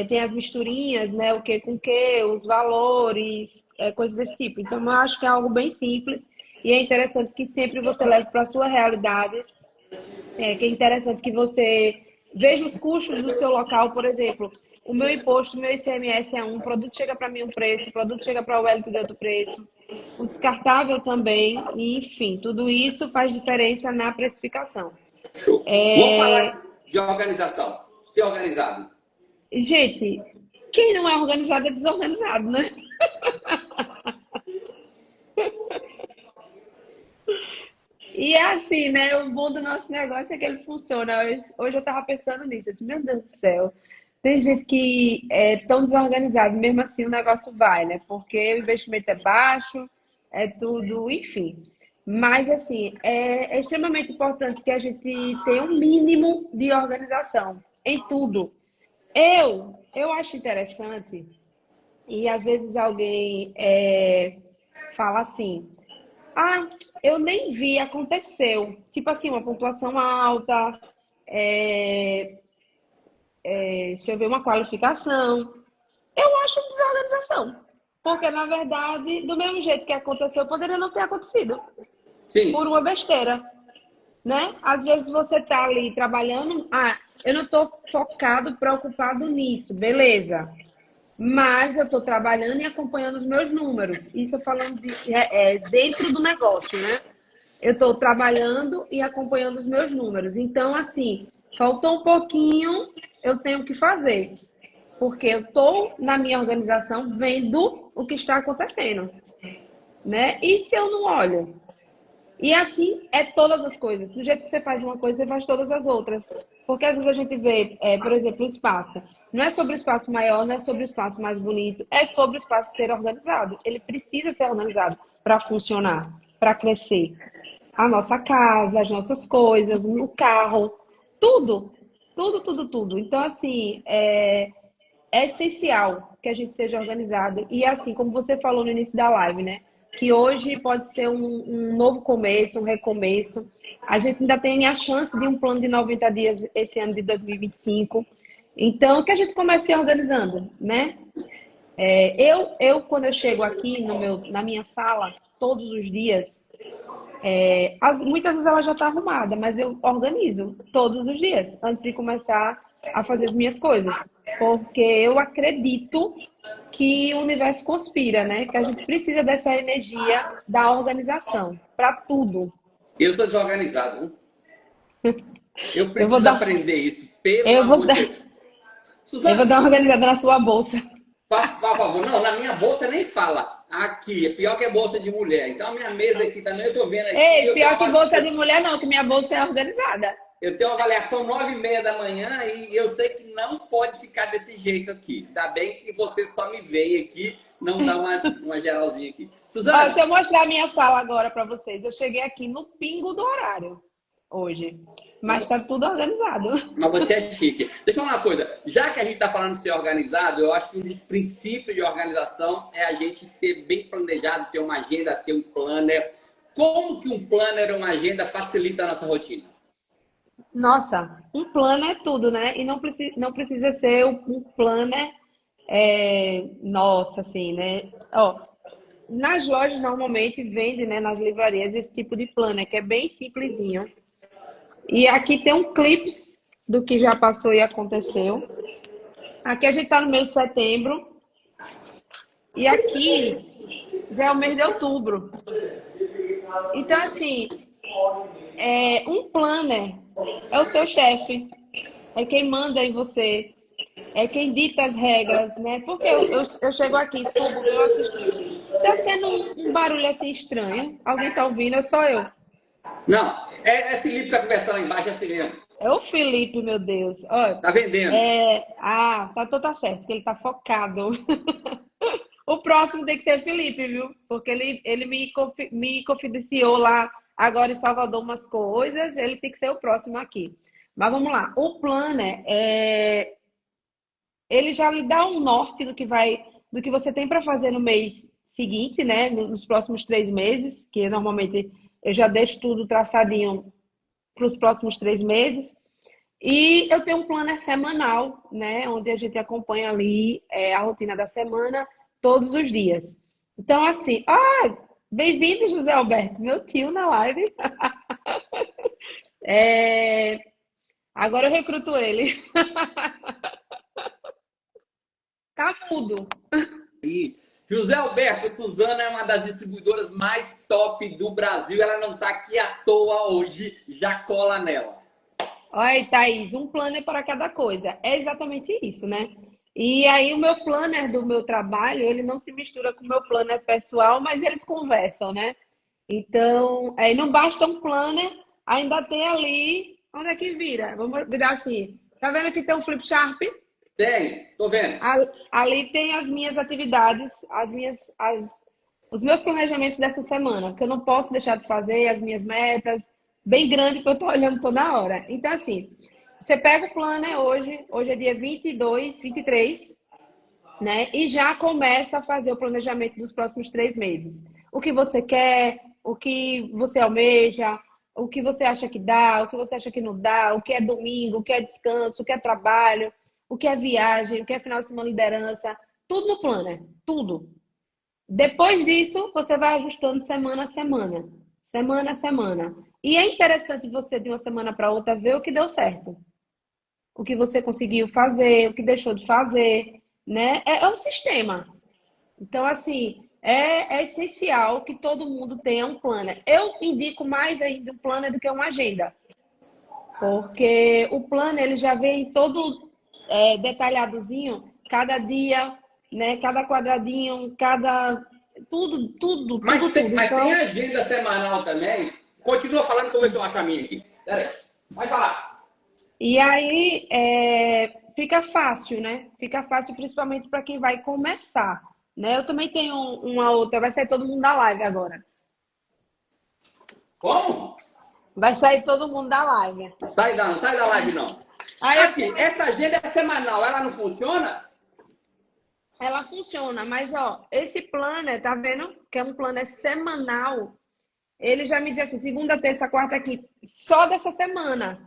tem as misturinhas, né? O que com o que, os valores, coisas desse tipo. Então, eu acho que é algo bem simples e é interessante que sempre você leve para a sua realidade. Que é interessante que você veja os custos do seu local, por exemplo. O meu imposto, o meu ICMS é um, o produto chega para mim um preço, o produto chega para o Wellington de outro preço, o descartável também, e, enfim, tudo isso faz diferença na precificação. Show. Vamos falar de organização. Ser organizado. Gente, quem não é organizado é desorganizado, né? E é assim, né? O bom do nosso negócio é que ele funciona. Hoje eu tava pensando nisso. Eu disse, meu Deus do céu. Tem gente que é tão desorganizado, mesmo assim o negócio vai, né? Porque o investimento é baixo, é tudo, enfim. Mas, assim, é extremamente importante que a gente tenha um mínimo de organização em tudo. Eu acho interessante, e às vezes alguém fala assim. Ah, eu nem vi, aconteceu. Tipo assim, uma pontuação alta, deixa eu ver, uma qualificação. Eu acho desorganização. Porque, na verdade, do mesmo jeito que aconteceu, poderia não ter acontecido. Sim. Por uma besteira, né? Às vezes você tá ali trabalhando, eu não tô focado, preocupado nisso, beleza. Mas eu estou trabalhando e acompanhando os meus números. Isso falando dentro do negócio, né? Eu estou trabalhando e acompanhando os meus números. Então, assim, faltou um pouquinho, eu tenho que fazer. Porque eu estou na minha organização vendo o que está acontecendo, né? E se eu não olho? E assim é todas as coisas. Do jeito que você faz uma coisa, você faz todas as outras. Porque às vezes a gente vê, por exemplo, o espaço. Não é sobre o espaço maior, não é sobre o espaço mais bonito, é sobre o espaço ser organizado. Ele precisa ser organizado para funcionar, para crescer. A nossa casa, as nossas coisas, o carro, tudo. Tudo, tudo, tudo. Então, assim, é essencial que a gente seja organizado. E assim, como você falou no início da live, né? Que hoje pode ser um novo começo, um recomeço. A gente ainda tem a chance de um plano de 90 dias esse ano de 2025. Então, que a gente comece se organizando, né? Quando eu chego aqui na minha sala, todos os dias, muitas vezes ela já está arrumada, mas eu organizo todos os dias, antes de começar a fazer as minhas coisas. Porque eu acredito que o universo conspira, né? Que a gente precisa dessa energia da organização para tudo. Eu sou desorganizado. Eu Eu vou preciso dar, aprender isso, pelo eu vou amor de dar, Deus. eu vou Suzana, dar uma organizada na sua bolsa. por favor. Não, na minha bolsa nem fala. Aqui, é pior que é bolsa de mulher. Então a minha mesa aqui também, eu tô vendo aqui, Ei, pior que bolsa de mulher não, que minha bolsa é organizada. eu tenho uma avaliação 9h30 da manhã e eu sei que não pode ficar desse jeito aqui. Ainda bem que você só me veio aqui, não dá uma geralzinha aqui. Olha, deixa Suzana, eu mostrar a minha sala agora para vocês. Eu cheguei aqui no pingo do horário hoje, mas mas tá tudo organizado. Mas você é chique. Deixa eu falar uma coisa. Já que a gente está falando de ser organizado, eu acho que um dos princípios de organização é a gente ter bem planejado, ter uma agenda, ter um planner. Como que um planner ou uma agenda facilita a nossa rotina? Nossa, um planner é tudo, né? E não precisa ser um planner, nossa, assim, né? Ó, nas lojas normalmente vende, né, nas livrarias esse tipo de planner, que é bem simplesinho. E aqui tem um clips do que já passou e aconteceu. Aqui a gente está no mês de setembro e aqui já é o mês de outubro. Então, assim, um planner é o seu chefe, é quem manda em você, é quem dita as regras, né? Porque eu chego aqui, subo meu assistente. Tá tendo um barulho assim estranho. Alguém tá ouvindo? É só eu. Não, é Felipe que está conversando lá embaixo, é assim mesmo. É o Felipe, meu Deus. Olha, Tá vendendo. tá certo, que ele tá focado. O próximo tem que ser Felipe, viu? Porque ele me confidenciou lá agora em Salvador umas coisas, ele tem que ser o próximo aqui. Mas vamos lá. O planner, ele já lhe dá um norte do que você tem para fazer no mês seguinte, né? Nos próximos 3 meses, que normalmente eu já deixo tudo traçadinho para os próximos 3 meses. E eu tenho um planner semanal, né? Onde a gente acompanha ali a rotina da semana todos os dias. Então, assim, bem-vindo, José Alberto, meu tio na live. É, agora eu recruto ele. Tá mudo. E José Alberto, Suzana é uma das distribuidoras mais top do Brasil. Ela não está aqui à toa hoje, já cola nela. Olha aí, Thaís, um planner para cada coisa. É exatamente isso, né? E aí o meu planner do meu trabalho, ele não se mistura com o meu planner pessoal, mas eles conversam, né? Então, aí não basta um planner, ainda tem ali, onde é que vira? Vamos virar assim. Tá vendo que tem um flip chart? Tem, tô vendo. Ali tem as minhas atividades, os meus planejamentos dessa semana, que eu não posso deixar de fazer, as minhas metas, bem grande que eu estou olhando toda hora. Então, assim, você pega o planner hoje é dia 22, 23, né? E já começa a fazer o planejamento dos próximos 3 meses. O que você quer, o que você almeja, o que você acha que dá, o que você acha que não dá, o que é domingo, o que é descanso, o que é trabalho, o que é viagem, o que é final de semana liderança, tudo no planner, tudo. Depois disso, você vai ajustando semana a semana, semana a semana. E é interessante você, de uma semana para outra, ver o que deu certo, o que você conseguiu fazer, o que deixou de fazer, né? É um sistema. Então, assim, é essencial que todo mundo tenha um planner. Eu indico mais ainda um planner do que uma agenda, porque o planner ele já vem todo detalhadozinho, cada dia, né? Cada quadradinho, cada tudo, tudo, tudo, tudo. Mas tem Então, agenda semanal também. Continua falando que eu vou ver se eu acho a minha aqui. Pera aí. Vai falar. e aí fica fácil, né? Fica fácil principalmente para quem vai começar, né? Eu também tenho uma outra, vai sair todo mundo da live agora. Como? Vai sair todo mundo da live. Sai da live não. Aí Aqui, essa agenda é semanal, ela não funciona? ela funciona, mas ó, esse planner, tá vendo? Que é um planner semanal. Ele já me diz assim, segunda, terça, quarta aqui, só dessa semana.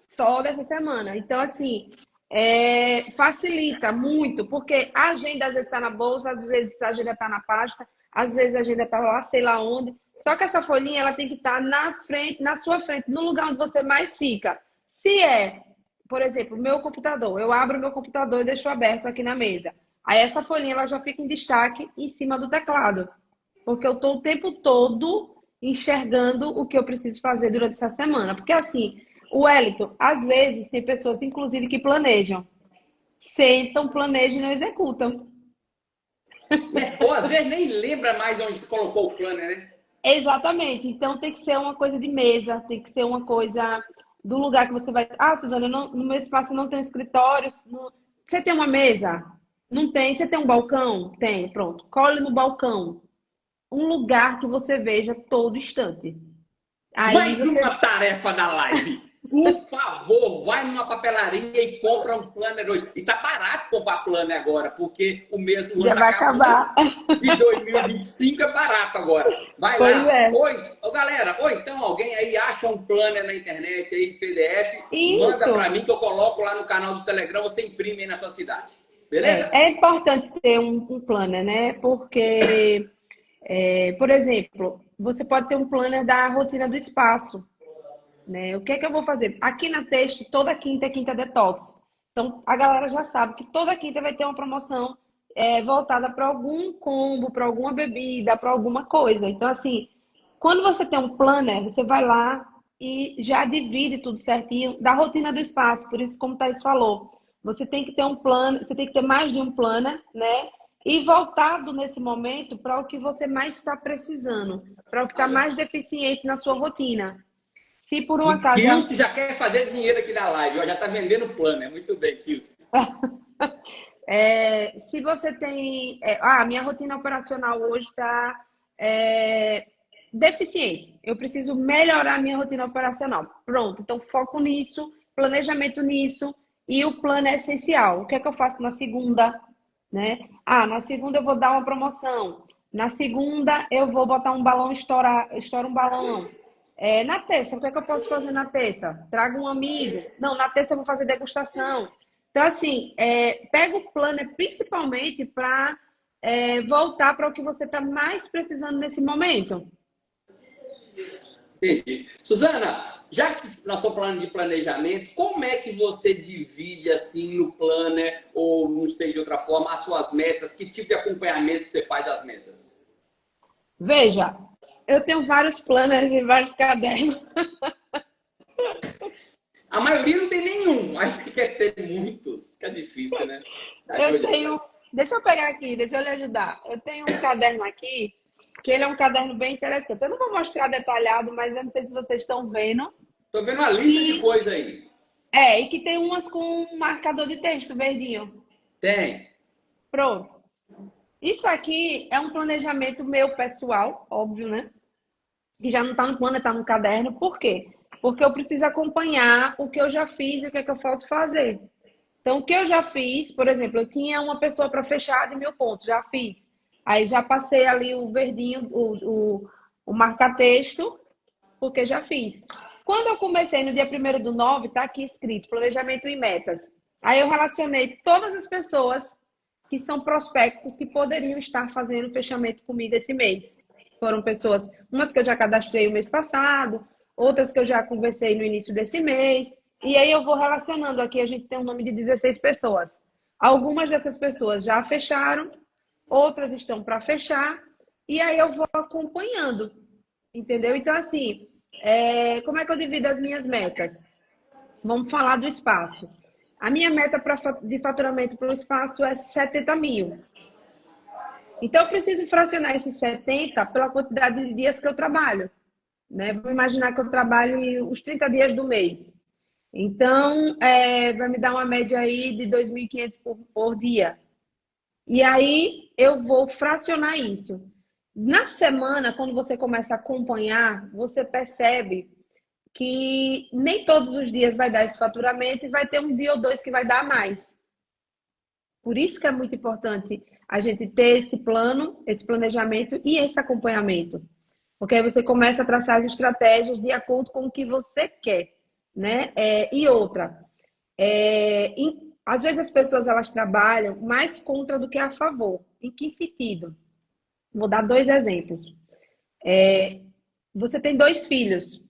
Só dessa semana. Então, assim, facilita muito, porque a agenda às vezes está na bolsa, às vezes a agenda está na pasta, às vezes a agenda está lá, sei lá onde. Só que essa folhinha ela tem que estar na frente, na sua frente, no lugar onde você mais fica. Se por exemplo, meu computador, eu abro meu computador e deixo aberto aqui na mesa. Aí essa folhinha ela já fica em destaque em cima do teclado, porque eu estou o tempo todo enxergando o que eu preciso fazer durante essa semana. Porque assim, O Wellington, às vezes tem pessoas, inclusive, que planejam. Sentam, planejam e não executam. Ou às vezes nem lembra mais de onde colocou o planner, né? Exatamente. Então tem que ser uma coisa de mesa, tem que ser uma coisa do lugar que você vai. Ah, Suzana, no meu espaço não tem escritório. Você tem uma mesa? Não tem. Você tem um balcão? Tem. Pronto. Cole no balcão. Um lugar que você veja todo instante. Aí Mais você. uma tarefa da live. Por favor, vai numa papelaria e compra um planner hoje. E tá barato comprar planner agora, porque o Já ano tá vai acabando acabar. e 2025 é barato agora. Vai Pois lá. é. Oi, ô, galera, ou então alguém aí acha um planner na internet aí, PDF, manda Isso. pra mim que eu coloco lá no canal do Telegram, você imprime aí na sua cidade. Beleza? É importante ter um planner, né? Porque, por exemplo, você pode ter um planner da rotina do espaço. Né? O que é que eu vou fazer? Aqui na Texto, toda quinta é quinta detox. Então, a galera já sabe que toda quinta vai ter uma promoção voltada para algum combo, para alguma bebida, para alguma coisa. Então, assim, quando você tem um planner, você vai lá e já divide tudo certinho da rotina do espaço. Por isso, como o Thaís falou, você tem que ter um plano, você tem que ter mais de um planner, né? E voltado nesse momento para o que você mais está precisando, para o que está mais deficiente na sua rotina. Se por um acaso. Kilson já quer fazer dinheiro aqui na live, ó, já tá vendendo planner. Muito bem, Kilson. Se você tem. Minha rotina operacional hoje está deficiente. Eu preciso melhorar minha rotina operacional. Pronto, então foco nisso, planejamento nisso, e o plano é essencial. O que é que eu faço na segunda? Né? Na segunda eu vou dar uma promoção. Na segunda eu vou botar um balão, estoura um balão. Na terça, o que é que eu posso fazer na terça? Trago um amigo. Não, na terça eu vou fazer degustação. Então, assim, pega o planner principalmente para voltar para o que você está mais precisando nesse momento. Entendi. Suzana, já que nós estamos falando de planejamento, como é que você divide assim no planner, ou não sei de outra forma, as suas metas? Que tipo de acompanhamento você faz das metas? Veja, eu tenho vários planners e vários cadernos. A maioria não tem nenhum, mas quer ter muitos. Fica difícil, né? Eu tenho. Deixa eu pegar aqui, deixa eu lhe ajudar. Eu tenho um caderno aqui, que ele é um caderno bem interessante. Eu não vou mostrar detalhado, mas eu não sei se vocês estão vendo. Estou vendo uma lista de coisas aí. E que tem umas com um marcador de texto verdinho. Tem. Pronto. Isso aqui é um planejamento meu pessoal, óbvio, né? Que já não está no plano, está no caderno. Por quê? Porque eu preciso acompanhar o que eu já fiz e o que é que eu falta fazer. Então, o que eu já fiz, por exemplo, eu tinha uma pessoa para fechar de 1.000 pontos, já fiz. Aí já passei ali o verdinho, o marca-texto, porque já fiz. Quando eu comecei no dia 1º do 9, está aqui escrito planejamento e metas. Aí eu relacionei todas as pessoas que são prospectos que poderiam estar fazendo fechamento comigo esse mês. Foram pessoas, umas que eu já cadastrei o mês passado, outras que eu já conversei no início desse mês. E aí eu vou relacionando aqui, a gente tem um nome de 16 pessoas. Algumas dessas pessoas já fecharam, outras estão para fechar, e aí eu vou acompanhando, entendeu? Então, assim, como é que eu divido as minhas metas? Vamos falar do espaço. A minha meta de faturamento para o espaço é 70 mil. Então, eu preciso fracionar esses 70 pela quantidade de dias que eu trabalho. Né? Vou imaginar que eu trabalho os 30 dias do mês. Então, vai me dar uma média aí de 2.500 por dia. E aí, eu vou fracionar isso. Na semana, quando você começa a acompanhar, você percebe que nem todos os dias vai dar esse faturamento e vai ter um dia ou dois que vai dar mais. Por isso que é muito importante a gente ter esse plano, esse planejamento e esse acompanhamento. Porque aí você começa a traçar as estratégias de acordo com o que você quer, né? E outra, às vezes as pessoas elas trabalham mais contra do que a favor. Em que sentido? Vou dar 2 exemplos. Você tem 2 filhos.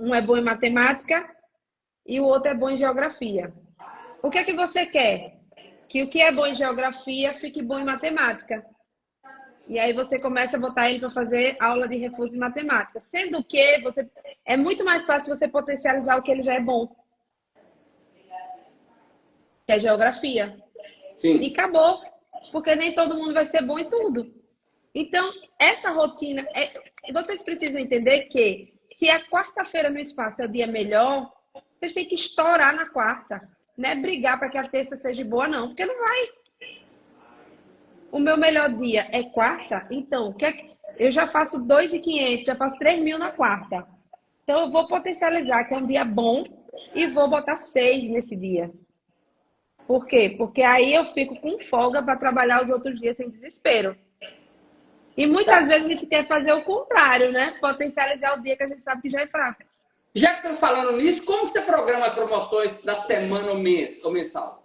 Um é bom em matemática e o outro é bom em geografia. O que é que você quer? Que o que é bom em geografia fique bom em matemática. E aí você começa a botar ele para fazer aula de reforço de matemática. Sendo que é muito mais fácil você potencializar o que ele já é bom, que é geografia. Sim. E acabou. Porque nem todo mundo vai ser bom em tudo. Então, essa rotina... Vocês precisam entender que se a quarta-feira no espaço é o dia melhor, vocês têm que estourar na quarta. Não é brigar para que a terça seja boa, não. Porque não vai. O meu melhor dia é quarta, então eu já faço 2.500, já faço 3.000 na quarta. Então eu vou potencializar que é um dia bom e vou botar 6 nesse dia. Por quê? Porque aí eu fico com folga para trabalhar os outros dias sem desespero. E muitas vezes a gente quer fazer o contrário, né? Potencializar o dia que a gente sabe que já é fraco. Já que estamos falando nisso, como você programa as promoções da semana ou mensal?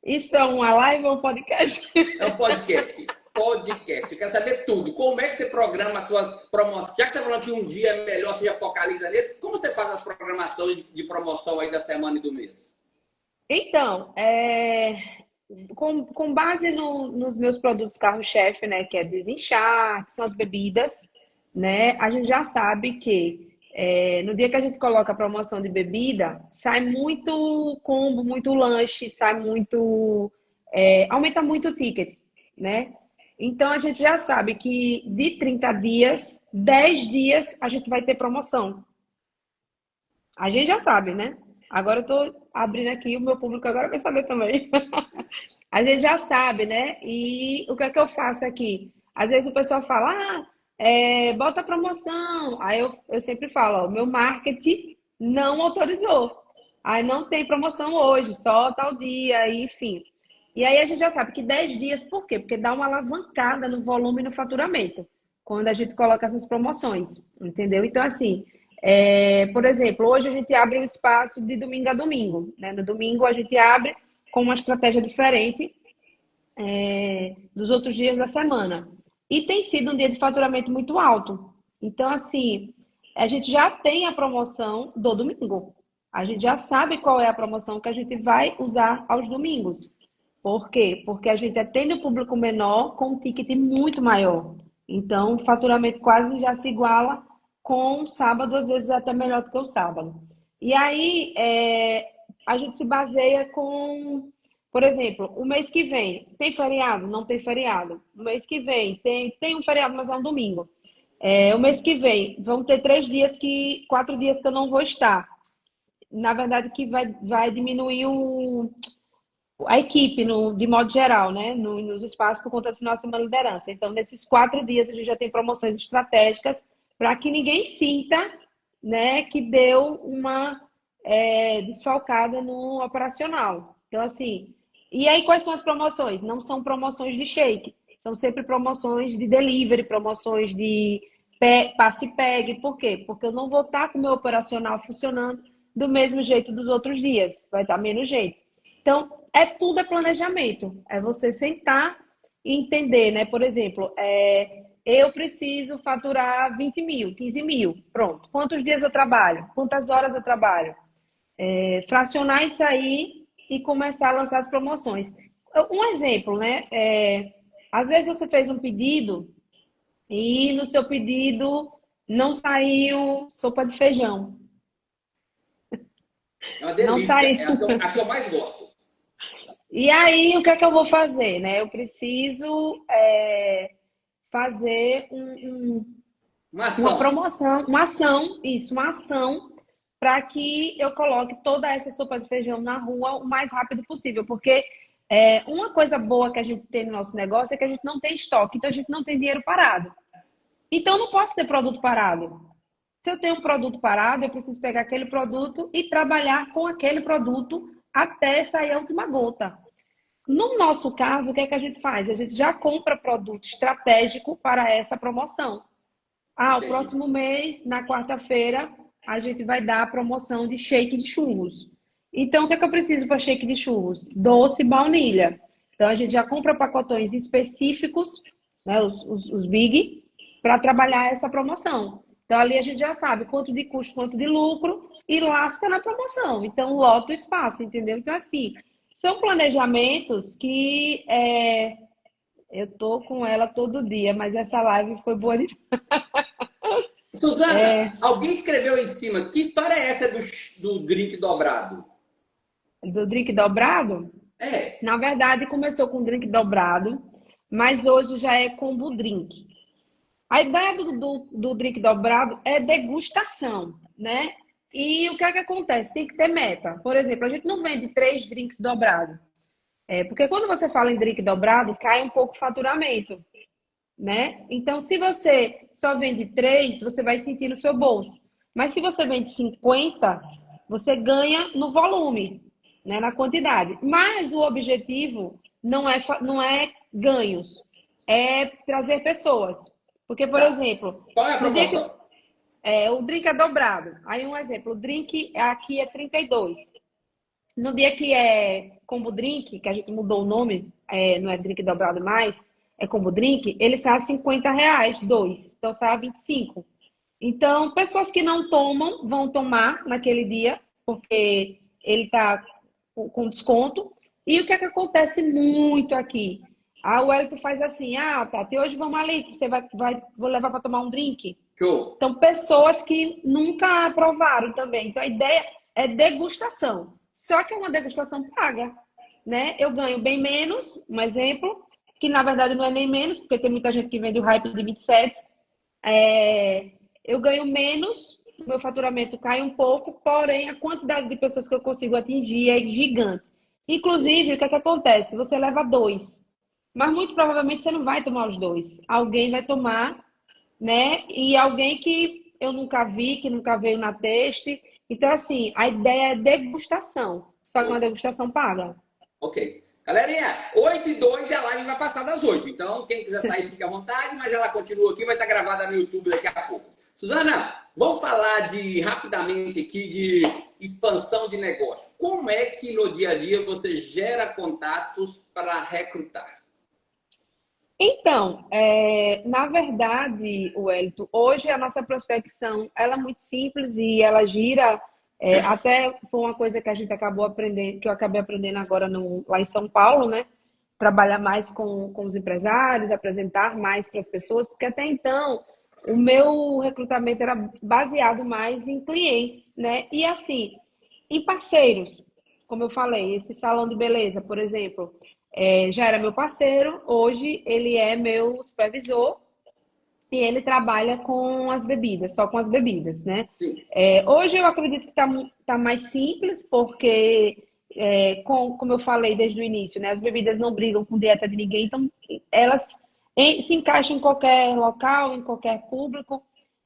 Isso é uma live ou um podcast? É um podcast. Podcast. Eu quero saber tudo. Como é que você programa as suas promoções? Já que você está falando que um dia é melhor, você já focaliza nele. Como você faz as programações de promoção aí da semana e do mês? Então, com base nos meus produtos carro-chefe, né, que é desinchar, que são as bebidas, né, a gente já sabe que no dia que a gente coloca a promoção de bebida, sai muito combo, muito lanche, sai muito, aumenta muito o ticket, né? Então a gente já sabe que de 30 dias, 10 dias a gente vai ter promoção. A gente já sabe, né? Agora eu tô abrindo aqui, o meu público agora vai saber também. A gente já sabe, né? E o que é que eu faço aqui? Às vezes o pessoal fala, bota promoção. Aí eu sempre falo, ó, o meu marketing não autorizou. Aí não tem promoção hoje, só tal dia, enfim. E aí a gente já sabe que 10 dias, por quê? Porque dá uma alavancada no volume e no faturamento, quando a gente coloca essas promoções, entendeu? Então, assim, por exemplo, hoje a gente abre um espaço de domingo a domingo, né? No domingo a gente abre com uma estratégia diferente dos outros dias da semana. E tem sido um dia de faturamento muito alto. Então, assim, a gente já tem a promoção do domingo. A gente já sabe qual é a promoção que a gente vai usar aos domingos. Por quê? Porque a gente atende o público menor com um ticket muito maior. Então, o faturamento quase já se iguala com o sábado, às vezes até melhor do que o sábado. E aí, a gente se baseia com, por exemplo, o mês que vem, tem feriado? Não tem feriado. O mês que vem, tem um feriado, mas é um domingo. O mês que vem, vão ter 4 dias que eu não vou estar. Na verdade, que vai diminuir a equipe, de modo geral, né? Nos espaços por conta do final de semana de liderança. Então, nesses 4 dias, a gente já tem promoções estratégicas para que ninguém sinta, né, que deu uma desfalcada no operacional. Então, assim, e aí quais são as promoções? Não são promoções de shake, são sempre promoções de delivery, promoções de passe e pegue. Por quê? Porque eu não vou estar com o meu operacional funcionando do mesmo jeito dos outros dias, vai estar menos jeito. Então, tudo é planejamento. É você sentar e entender, né? Por exemplo, eu preciso faturar 20 mil, 15 mil. Pronto. Quantos dias eu trabalho? Quantas horas eu trabalho? Fracionar isso aí e começar a lançar as promoções. Um exemplo, né? Às vezes você fez um pedido e no seu pedido não saiu sopa de feijão. É uma Não delícia. saiu. É a que eu mais gosto. E aí, o que é que eu vou fazer, né? Eu preciso fazer Uma uma ação. promoção, uma ação para que eu coloque toda essa sopa de feijão na rua o mais rápido possível. Porque uma coisa boa que a gente tem no nosso negócio é que a gente não tem estoque, então a gente não tem dinheiro parado. Então, eu não posso ter produto parado. Se eu tenho um produto parado, eu preciso pegar aquele produto e trabalhar com aquele produto até sair a última gota. No nosso caso, o que é que a gente faz? A gente já compra produto estratégico para essa promoção. O próximo mês, na quarta-feira, a gente vai dar a promoção de shake de churros. Então, o que é que eu preciso para shake de churros? Doce e baunilha. Então, a gente já compra pacotões específicos, né, os big, para trabalhar essa promoção. Então, ali a gente já sabe quanto de custo, quanto de lucro e lasca na promoção. Então, lota o espaço, entendeu? Então, assim, são planejamentos que Eu tô com ela todo dia, mas essa live foi boa demais. Suzana, É, alguém escreveu aí em cima, que história é essa do drink dobrado? do drink dobrado, É, na verdade começou com drink dobrado, mas hoje já é combo drink. A ideia do drink dobrado é degustação, né? E o que é que acontece? Tem que ter meta. Por exemplo, a gente não vende 3 drinks dobrados. Porque quando você fala em drink dobrado, cai um pouco o faturamento, né? Então, se você só vende 3, você vai sentir no seu bolso. Mas se você vende 50, você ganha no volume, né? Na quantidade. Mas o objetivo não é ganhos, é trazer pessoas. Porque, por tá. exemplo, Qual é a no dia que promoção? o drink é dobrado. Aí um exemplo, o drink aqui é 32. No dia que é combo drink, que a gente mudou o nome, não é drink dobrado mais, é combo drink, ele sai a R$ 50, dois. Então sai a 25. Então, pessoas que não tomam vão tomar naquele dia, porque ele está com desconto. E o que é que acontece muito aqui? A Wellington faz assim: ah, Tati, hoje vamos ali, que você vou levar para tomar um drink. Show. Então, pessoas que nunca provaram também. Então, a ideia é degustação. Só que é uma degustação paga, né? Eu ganho bem menos, um exemplo, que na verdade não é nem menos, porque tem muita gente que vende o hype de 27. Eu ganho menos, meu faturamento cai um pouco, porém a quantidade de pessoas que eu consigo atingir é gigante. Inclusive, o que é que acontece? Você leva dois, mas muito provavelmente você não vai tomar os dois. Alguém vai tomar, né? E alguém que eu nunca vi, que nunca veio na teste. Então, assim, a ideia é degustação, só que uma Show. degustação paga. Ok. Galerinha, 8h02 e a live vai passar das 8. Então, quem quiser sair, fique à vontade, mas ela continua aqui, vai estar gravada no YouTube daqui a pouco. Suzana, vamos falar rapidamente aqui de expansão de negócio. Como é que no dia a dia você gera contatos para recrutar? Então, na verdade, Wellington, hoje a nossa prospecção ela é muito simples e ela gira. Até foi uma coisa que a gente acabou aprendendo, que eu acabei aprendendo agora lá em São Paulo, né? Trabalhar mais com os empresários, apresentar mais para as pessoas, porque até então o meu recrutamento era baseado mais em clientes, né? E assim, em parceiros, como eu falei, esse salão de beleza, por exemplo. Já era meu parceiro, hoje ele é meu supervisor e ele trabalha com as bebidas, só com as bebidas, né? Sim. Hoje eu acredito que tá mais simples, porque, como eu falei desde o início, né? As bebidas não brigam com dieta de ninguém, então elas se encaixam em qualquer local, em qualquer público,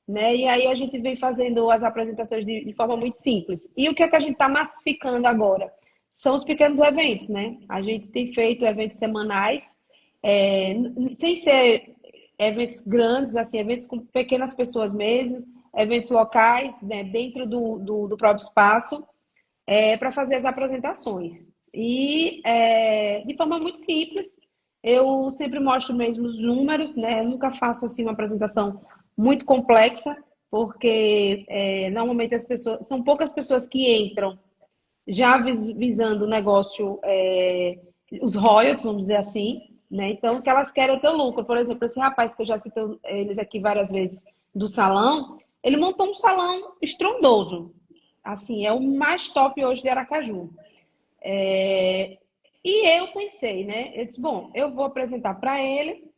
né? E aí a gente vem fazendo as apresentações de forma muito simples. E o que é que a gente está massificando agora? São os pequenos eventos, né? A gente tem feito eventos semanais, é, sem ser eventos grandes, assim, eventos com pequenas pessoas mesmo, eventos locais, né, dentro do próprio espaço, para fazer as apresentações. E de forma muito simples, eu sempre mostro mesmo os números, né? Eu nunca faço assim uma apresentação muito complexa, porque normalmente as pessoas, são poucas pessoas que entram já visando o negócio, os royalties, vamos dizer assim, né? Então, o que elas querem é ter lucro. Por exemplo, esse rapaz que eu já citei eles aqui várias vezes do salão, ele montou um salão estrondoso. Assim, é o mais top hoje de Aracaju. E eu pensei, né? Eu disse, bom, eu vou apresentar para ele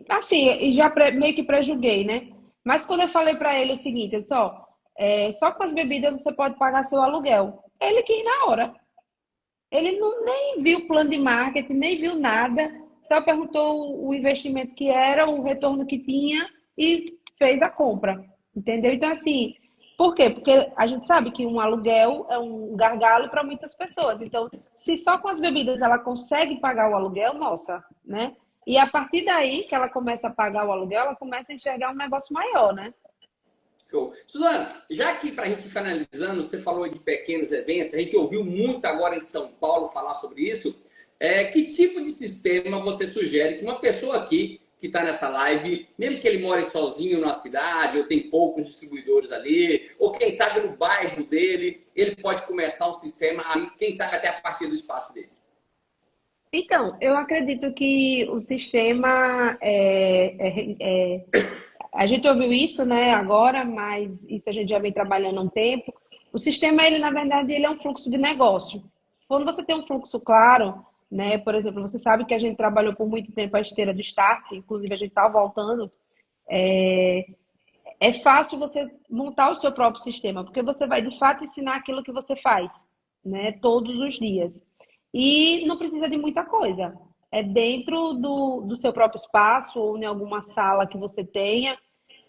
assim, e já meio que prejulguei, né? Mas quando eu falei para ele o seguinte, eu disse, ó, só com as bebidas você pode pagar seu aluguel. Ele quis na hora. Ele não, nem viu o plano de marketing, nem viu nada, só perguntou o investimento que era, o retorno que tinha e fez a compra. Entendeu? Então, assim, por quê? Porque a gente sabe que um aluguel é um gargalo para muitas pessoas. Então, se só com as bebidas ela consegue pagar o aluguel, nossa, né? E a partir daí que ela começa a pagar o aluguel, ela começa a enxergar um negócio maior, né? Show. Suzana, já que para a gente finalizando, você falou de pequenos eventos, a gente ouviu muito agora em São Paulo falar sobre isso. Que tipo de sistema você sugere que uma pessoa aqui que está nessa live, mesmo que ele more sozinho na cidade, ou tem poucos distribuidores ali, ou quem sabe no bairro dele, ele pode começar um sistema ali, quem sabe até a partir do espaço dele? Então, eu acredito que o sistema a gente ouviu isso, né, agora, mas isso a gente já vem trabalhando há um tempo. O sistema, ele, na verdade, ele é um fluxo de negócio. Quando você tem um fluxo claro, né, por exemplo, você sabe que a gente trabalhou por muito tempo a esteira do Start, inclusive a gente está voltando, é fácil você montar o seu próprio sistema, porque você vai, de fato, ensinar aquilo que você faz, né, todos os dias. E não precisa de muita coisa. É dentro do seu próprio espaço ou em alguma sala que você tenha.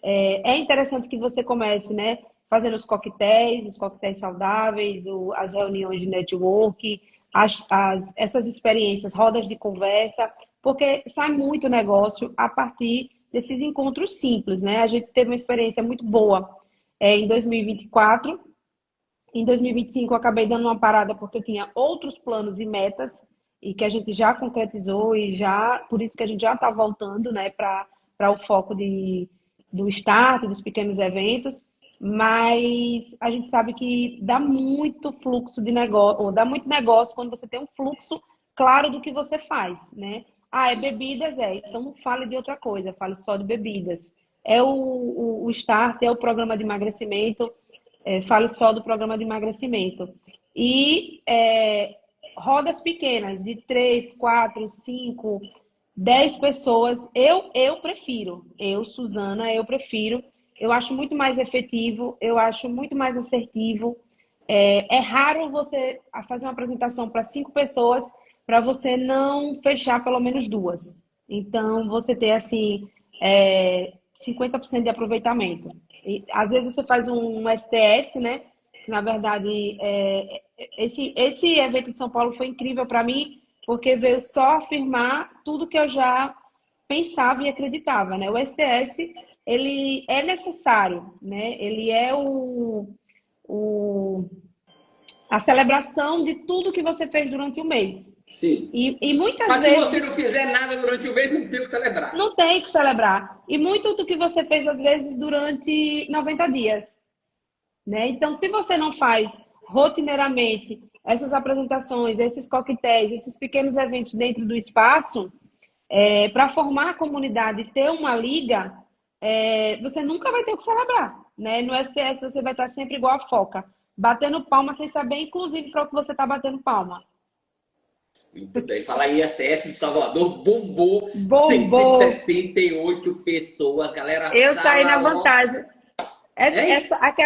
É interessante que você comece, né, fazendo os coquetéis saudáveis, as reuniões de network, essas experiências, rodas de conversa, porque sai muito negócio a partir desses encontros simples, né? A gente teve uma experiência muito boa em 2024. Em 2025 eu acabei dando uma parada porque eu tinha outros planos e metas e que a gente já concretizou e já, por isso que a gente já está voltando, né, para o foco do start, dos pequenos eventos, mas a gente sabe que dá muito fluxo de negócio, ou dá muito negócio quando você tem um fluxo claro do que você faz, né? Ah, é bebidas, então não fale de outra coisa, fale só de bebidas. É o start, é o programa de emagrecimento, fale só do programa de emagrecimento. E rodas pequenas, de 3, 4, 5, 10 pessoas, eu prefiro. Eu, Suzana, eu prefiro. Eu acho muito mais efetivo, eu acho muito mais assertivo. É raro você fazer uma apresentação para 5 pessoas para você não fechar pelo menos duas. Então, você ter assim, 50% de aproveitamento. E, às vezes você faz um STS, né? Que, na verdade, esse evento de São Paulo foi incrível para mim, porque veio só afirmar tudo que eu já pensava e acreditava, né? O STS, ele é necessário, né? Ele é o, a celebração de tudo que você fez durante o mês. Sim. E muitas Mas se você vezes não fizer nada durante o mês, não tem o que celebrar. não tem que celebrar. E muito do que você fez, às vezes, durante 90 dias. Né? Então, se você não faz rotineiramente essas apresentações, esses coquetéis, esses pequenos eventos dentro do espaço, para formar a comunidade e ter uma liga, você nunca vai ter o que celebrar. Né? No STS você vai estar sempre igual a foca, batendo palma sem saber, inclusive, para o que você está batendo palma. Muito bem. Falar em ISS de Salvador, bombou Bombou! 178 pessoas, galera. Eu saí na Sala lotada. vantagem. Hein?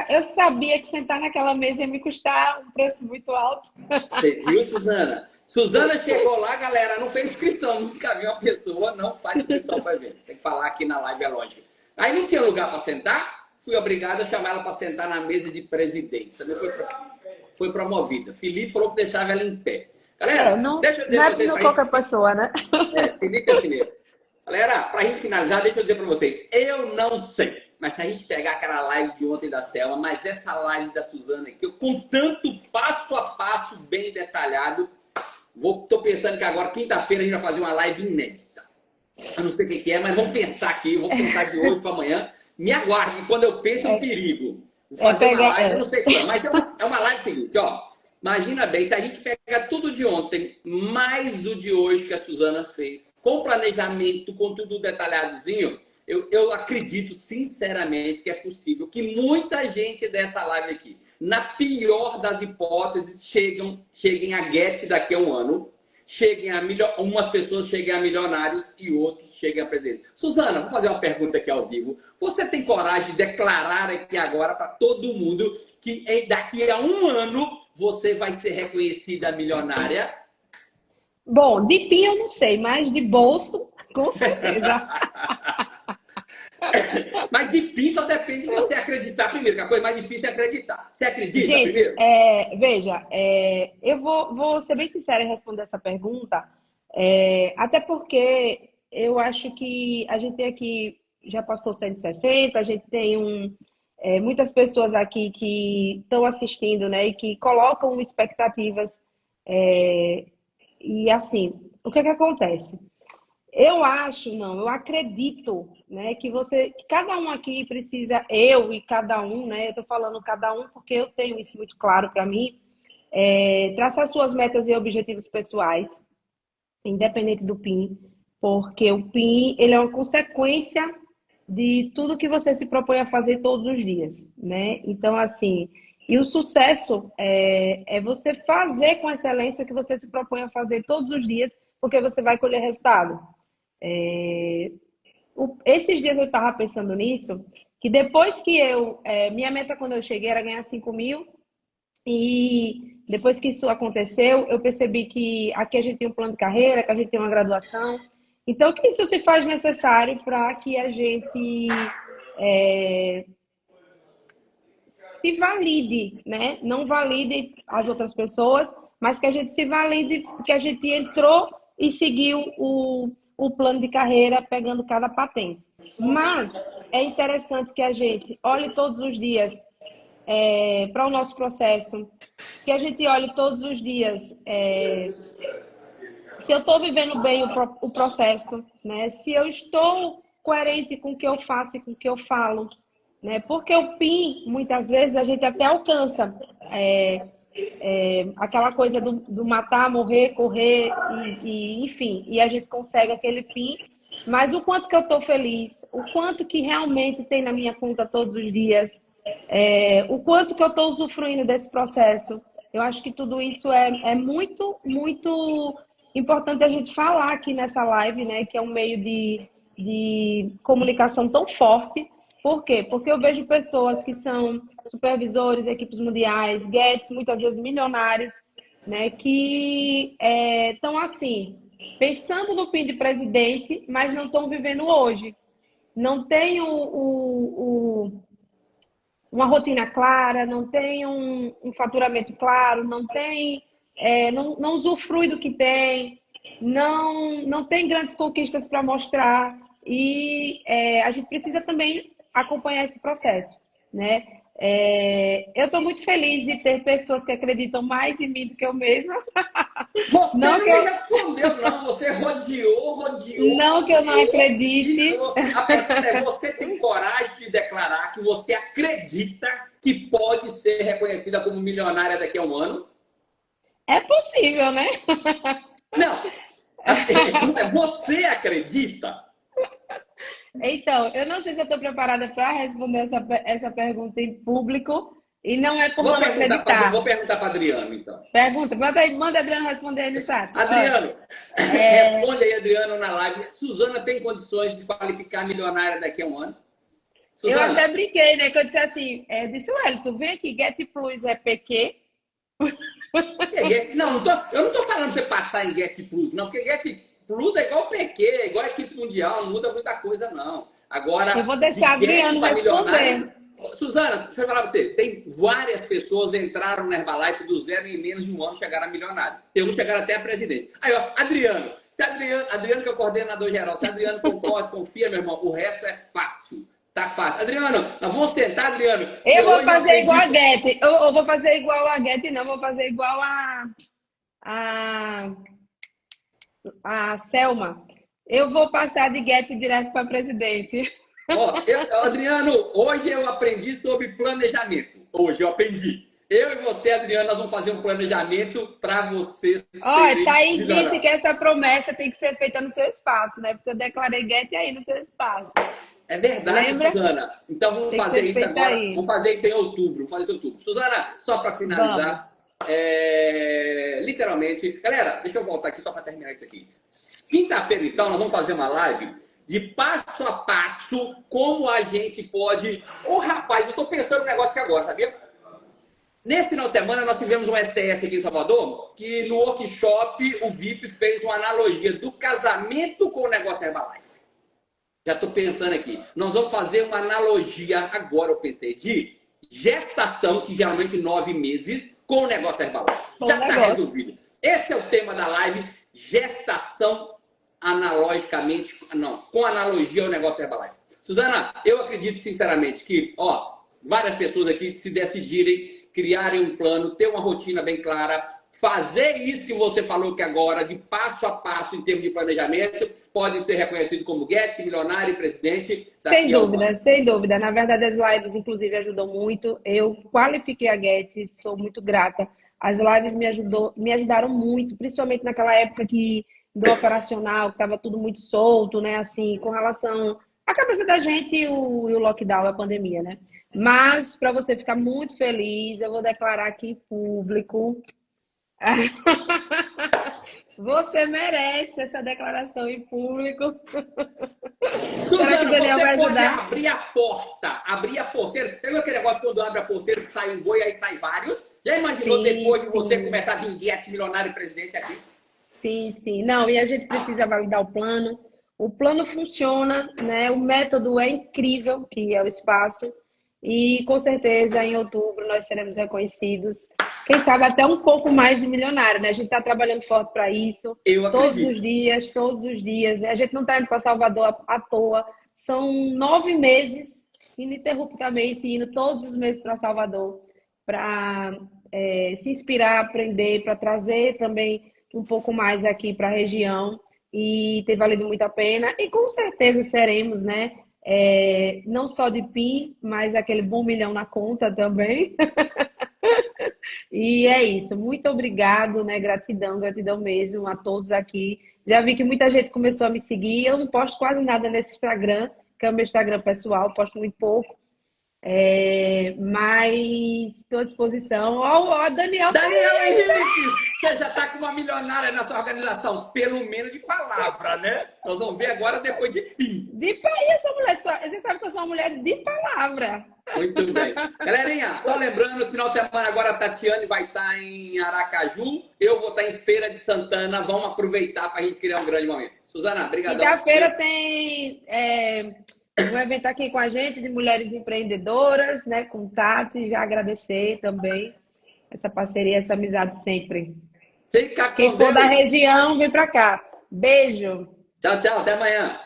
Eu sabia que sentar naquela mesa ia me custar um preço muito alto. Você viu, Suzana? Suzana chegou lá, galera, não fez inscrição. Nunca vi uma pessoa, não faz inscrição para evento. Tem que falar aqui na live, é lógico. Aí não tinha lugar para sentar, fui obrigado a chamar ela para sentar na mesa de presidente. Também foi promovida. Felipe falou que deixava ela em pé. Galera, Não, deixa eu dizer não para é vocês. para qualquer pessoa, né? Felipe é assim mesmo. Galera, para a gente finalizar, deixa eu dizer para vocês. Eu não sei. Mas se a gente pegar aquela live de ontem da Selma, mas essa live da Suzana aqui, eu contando passo a passo, bem detalhado, tô pensando que agora, quinta-feira, a gente vai fazer uma live inédita. Eu não sei o que é, mas vamos pensar aqui, vou pensar de hoje para amanhã. Me aguarde, quando eu penso é um perigo. Vou fazer uma live, eu não sei quando, mas é uma live seguinte, ó. Imagina bem, se a gente pega tudo de ontem, mais o de hoje que a Suzana fez, com planejamento, com tudo detalhadozinho, eu acredito sinceramente que é possível que muita gente dessa live aqui, na pior das hipóteses, cheguem a Get daqui a um ano, umas pessoas cheguem a milionários e outros cheguem a presidente. Suzana, vou fazer uma pergunta aqui ao vivo. Você tem coragem de declarar aqui agora para todo mundo que daqui a um ano você vai ser reconhecida milionária? Bom, de PIN eu não sei, mas de bolso, com certeza. Mas de PIN só depende de você acreditar primeiro, que a coisa mais difícil é acreditar. Você acredita Gente, primeiro? veja, eu vou ser bem sincera em responder essa pergunta, até porque eu acho que a gente tem aqui, já passou 160, a gente tem muitas pessoas aqui que estão assistindo, né, e que colocam expectativas, e assim, o que é que acontece? Eu acho, não, eu acredito, né, que cada um aqui precisa, eu e cada um, né, eu tô falando cada um porque eu tenho isso muito claro para mim, traçar suas metas e objetivos pessoais, independente do PIN, porque o PIN, ele é uma consequência de tudo que você se propõe a fazer todos os dias, né? Então, assim, e o sucesso é você fazer com excelência o que você se propõe a fazer todos os dias, porque você vai colher resultado. Esses dias eu estava pensando nisso, que depois que minha meta quando eu cheguei era ganhar 5.000, e depois que isso aconteceu, eu percebi que aqui a gente tem um plano de carreira, que a gente tem uma graduação. Então, que isso se faz necessário para que a gente se valide, né? Não valide as outras pessoas, mas que a gente se valide, que a gente entrou e seguiu o plano de carreira pegando cada patente. Mas é interessante que a gente olhe todos os dias para o nosso processo, que a gente olhe todos os dias se eu estou vivendo bem o processo, né? Se eu estou coerente com o que eu faço e com o que eu falo, né? Porque o PIN, muitas vezes, a gente até alcança aquela coisa do matar, morrer, correr, enfim, e a gente consegue aquele PIN, mas o quanto que eu estou feliz, o quanto que realmente tem na minha conta todos os dias, o quanto que eu estou usufruindo desse processo. Eu acho que tudo isso é muito, muito importante a gente falar aqui nessa live, né? Que é um meio de comunicação tão forte. Por quê? Porque eu vejo pessoas que são supervisores, equipes mundiais, Guedes, muitas vezes milionários, né? Que estão assim, pensando no fim de presidente, mas não estão vivendo hoje. Não tem uma rotina clara, não tem um faturamento claro, não tem, não usufrui do que tem, não tem grandes conquistas para mostrar e a gente precisa também acompanhar esse processo, né? Eu estou muito feliz de ter pessoas que acreditam mais em mim do que eu mesma. Você Não não que me eu, respondeu, não. Você rodeou, não que eu não e acredite. a pergunta é: você tem coragem de declarar que você acredita que pode ser reconhecida como milionária daqui a um ano? É possível, né? Não. A pergunta é: você acredita? Então, eu não sei se eu estou preparada para responder essa pergunta em público e não é por não Vou acreditar. perguntar para Adriano, então. Pergunta, manda Adriano responder aí no chat. Olha, Adriano, responde aí, Adriano, na live. Suzana tem condições de qualificar milionária daqui a um ano? eu até Suzana? brinquei, né? Que eu disse assim, disse, Wellington, vem aqui, Get Plus é PQ? Não, eu não estou falando para você passar em Get Plus, não, porque Get Plus é igual PQ, é igual a equipe mundial, não muda muita coisa, não. Eu Agora, vou de deixar Get Adriano para responder. milionária. Suzana, deixa eu falar para você, tem várias pessoas entraram na Herbalife do zero e em menos de um ano chegaram a milionário. Tem uns que chegaram até a presidente. Aí, ó, Adriano, Adriano que é o coordenador geral, se Adriano concorda, confia, meu irmão, o resto é fácil. Tá fácil. Adriano, nós vamos tentar, Adriano. Eu vou fazer igual a Get. Eu vou fazer igual a Get, não, vou fazer igual a, a Selma. Eu vou passar de Get direto para presidente. Ó, Adriano, hoje eu aprendi sobre planejamento. Hoje eu aprendi. Eu e você, Adriano, nós vamos fazer um planejamento para você Olha, ser Thaís disse milionário. que essa promessa tem que ser feita no seu espaço, né? Porque eu declarei Get aí no seu espaço. É verdade, Lembra? Suzana. Então vamos Tem que fazer ser isso feita agora. aí. Vamos fazer isso em outubro. Vamos fazer isso em outubro. Suzana, só para finalizar, Vamos. literalmente, galera, deixa eu voltar aqui só para terminar isso aqui. Quinta-feira, então, nós vamos fazer uma live de passo a passo como a gente pode. Ô, rapaz, eu estou pensando no negócio aqui agora, sabia? Nesse final de semana, nós tivemos um STF aqui em Salvador, que no workshop o VIP fez uma analogia do casamento com o negócio Herbalife. Já estou pensando aqui. Nós vamos fazer uma analogia, agora eu pensei, de gestação, que geralmente 9 meses, com o negócio Herbalife. Já está resolvido. Esse é o tema da live, gestação analogicamente, não, com analogia ao negócio Herbalife. Suzana, eu acredito sinceramente que, ó, várias pessoas aqui se decidirem, criarem um plano, ter uma rotina bem clara, fazer isso que você falou que agora, de passo a passo em termos de planejamento, pode ser reconhecido como Guedes, milionário e presidente. Sem dúvida, sem dúvida. Na verdade, as lives, inclusive, ajudam muito. Eu qualifiquei a Guedes, sou muito grata. As lives me ajudaram muito, principalmente naquela época que do operacional, que estava tudo muito solto, né? Assim, com relação à cabeça da gente e o lockdown, a pandemia, né? Mas, para você ficar muito feliz, eu vou declarar aqui em público. Você merece essa declaração em público. Será que o Suzana, Daniel você vai pode ajudar? abrir a porta, abrir a porteira. Pegou aquele negócio quando abre a porteira que sai um boi, aí sai vários? Já imaginou Sim, depois de você sim. começar a vir guete milionário e presidente aqui? Sim, sim. Não, e a gente precisa validar o plano. O plano funciona, né? O método é incrível, que é o espaço. E com certeza em outubro nós seremos reconhecidos. Quem sabe até um pouco mais de milionário, né? A gente está trabalhando forte para isso, Eu acredito. todos os dias, né? A gente não está indo para Salvador à toa. São 9 meses ininterruptamente indo todos os meses para Salvador para se inspirar, aprender, para trazer também um pouco mais aqui para a região e tem valido muito a pena. E com certeza seremos, né? Não só de PIN, mas aquele bom milhão na conta também. E é isso. Muito obrigado, né? Gratidão, gratidão mesmo a todos aqui. Já vi que muita gente começou a me seguir. Eu não posto quase nada nesse Instagram, que é o meu Instagram pessoal, posto muito pouco. Mas estou à disposição. Ó, Daniel tá Daniel aí. Henrique, você já está com uma milionária na sua organização, pelo menos de palavra, né? Nós vamos ver agora depois de PIN. De país, essa mulher, você sabe que eu sou uma mulher de palavra. Muito bem. Galerinha, só lembrando, no final de semana agora a Tatiane vai estar em Aracaju, eu vou estar em Feira de Santana, vamos aproveitar para a gente criar um grande momento. Suzana, brigadão. Quinta-feira tem um evento aqui com a gente de mulheres empreendedoras, né? Com Tati, já agradecer também essa parceria, essa amizade sempre. Fica Quem com for da Deus. região, vem pra cá. Beijo. Tchau, tchau, até amanhã.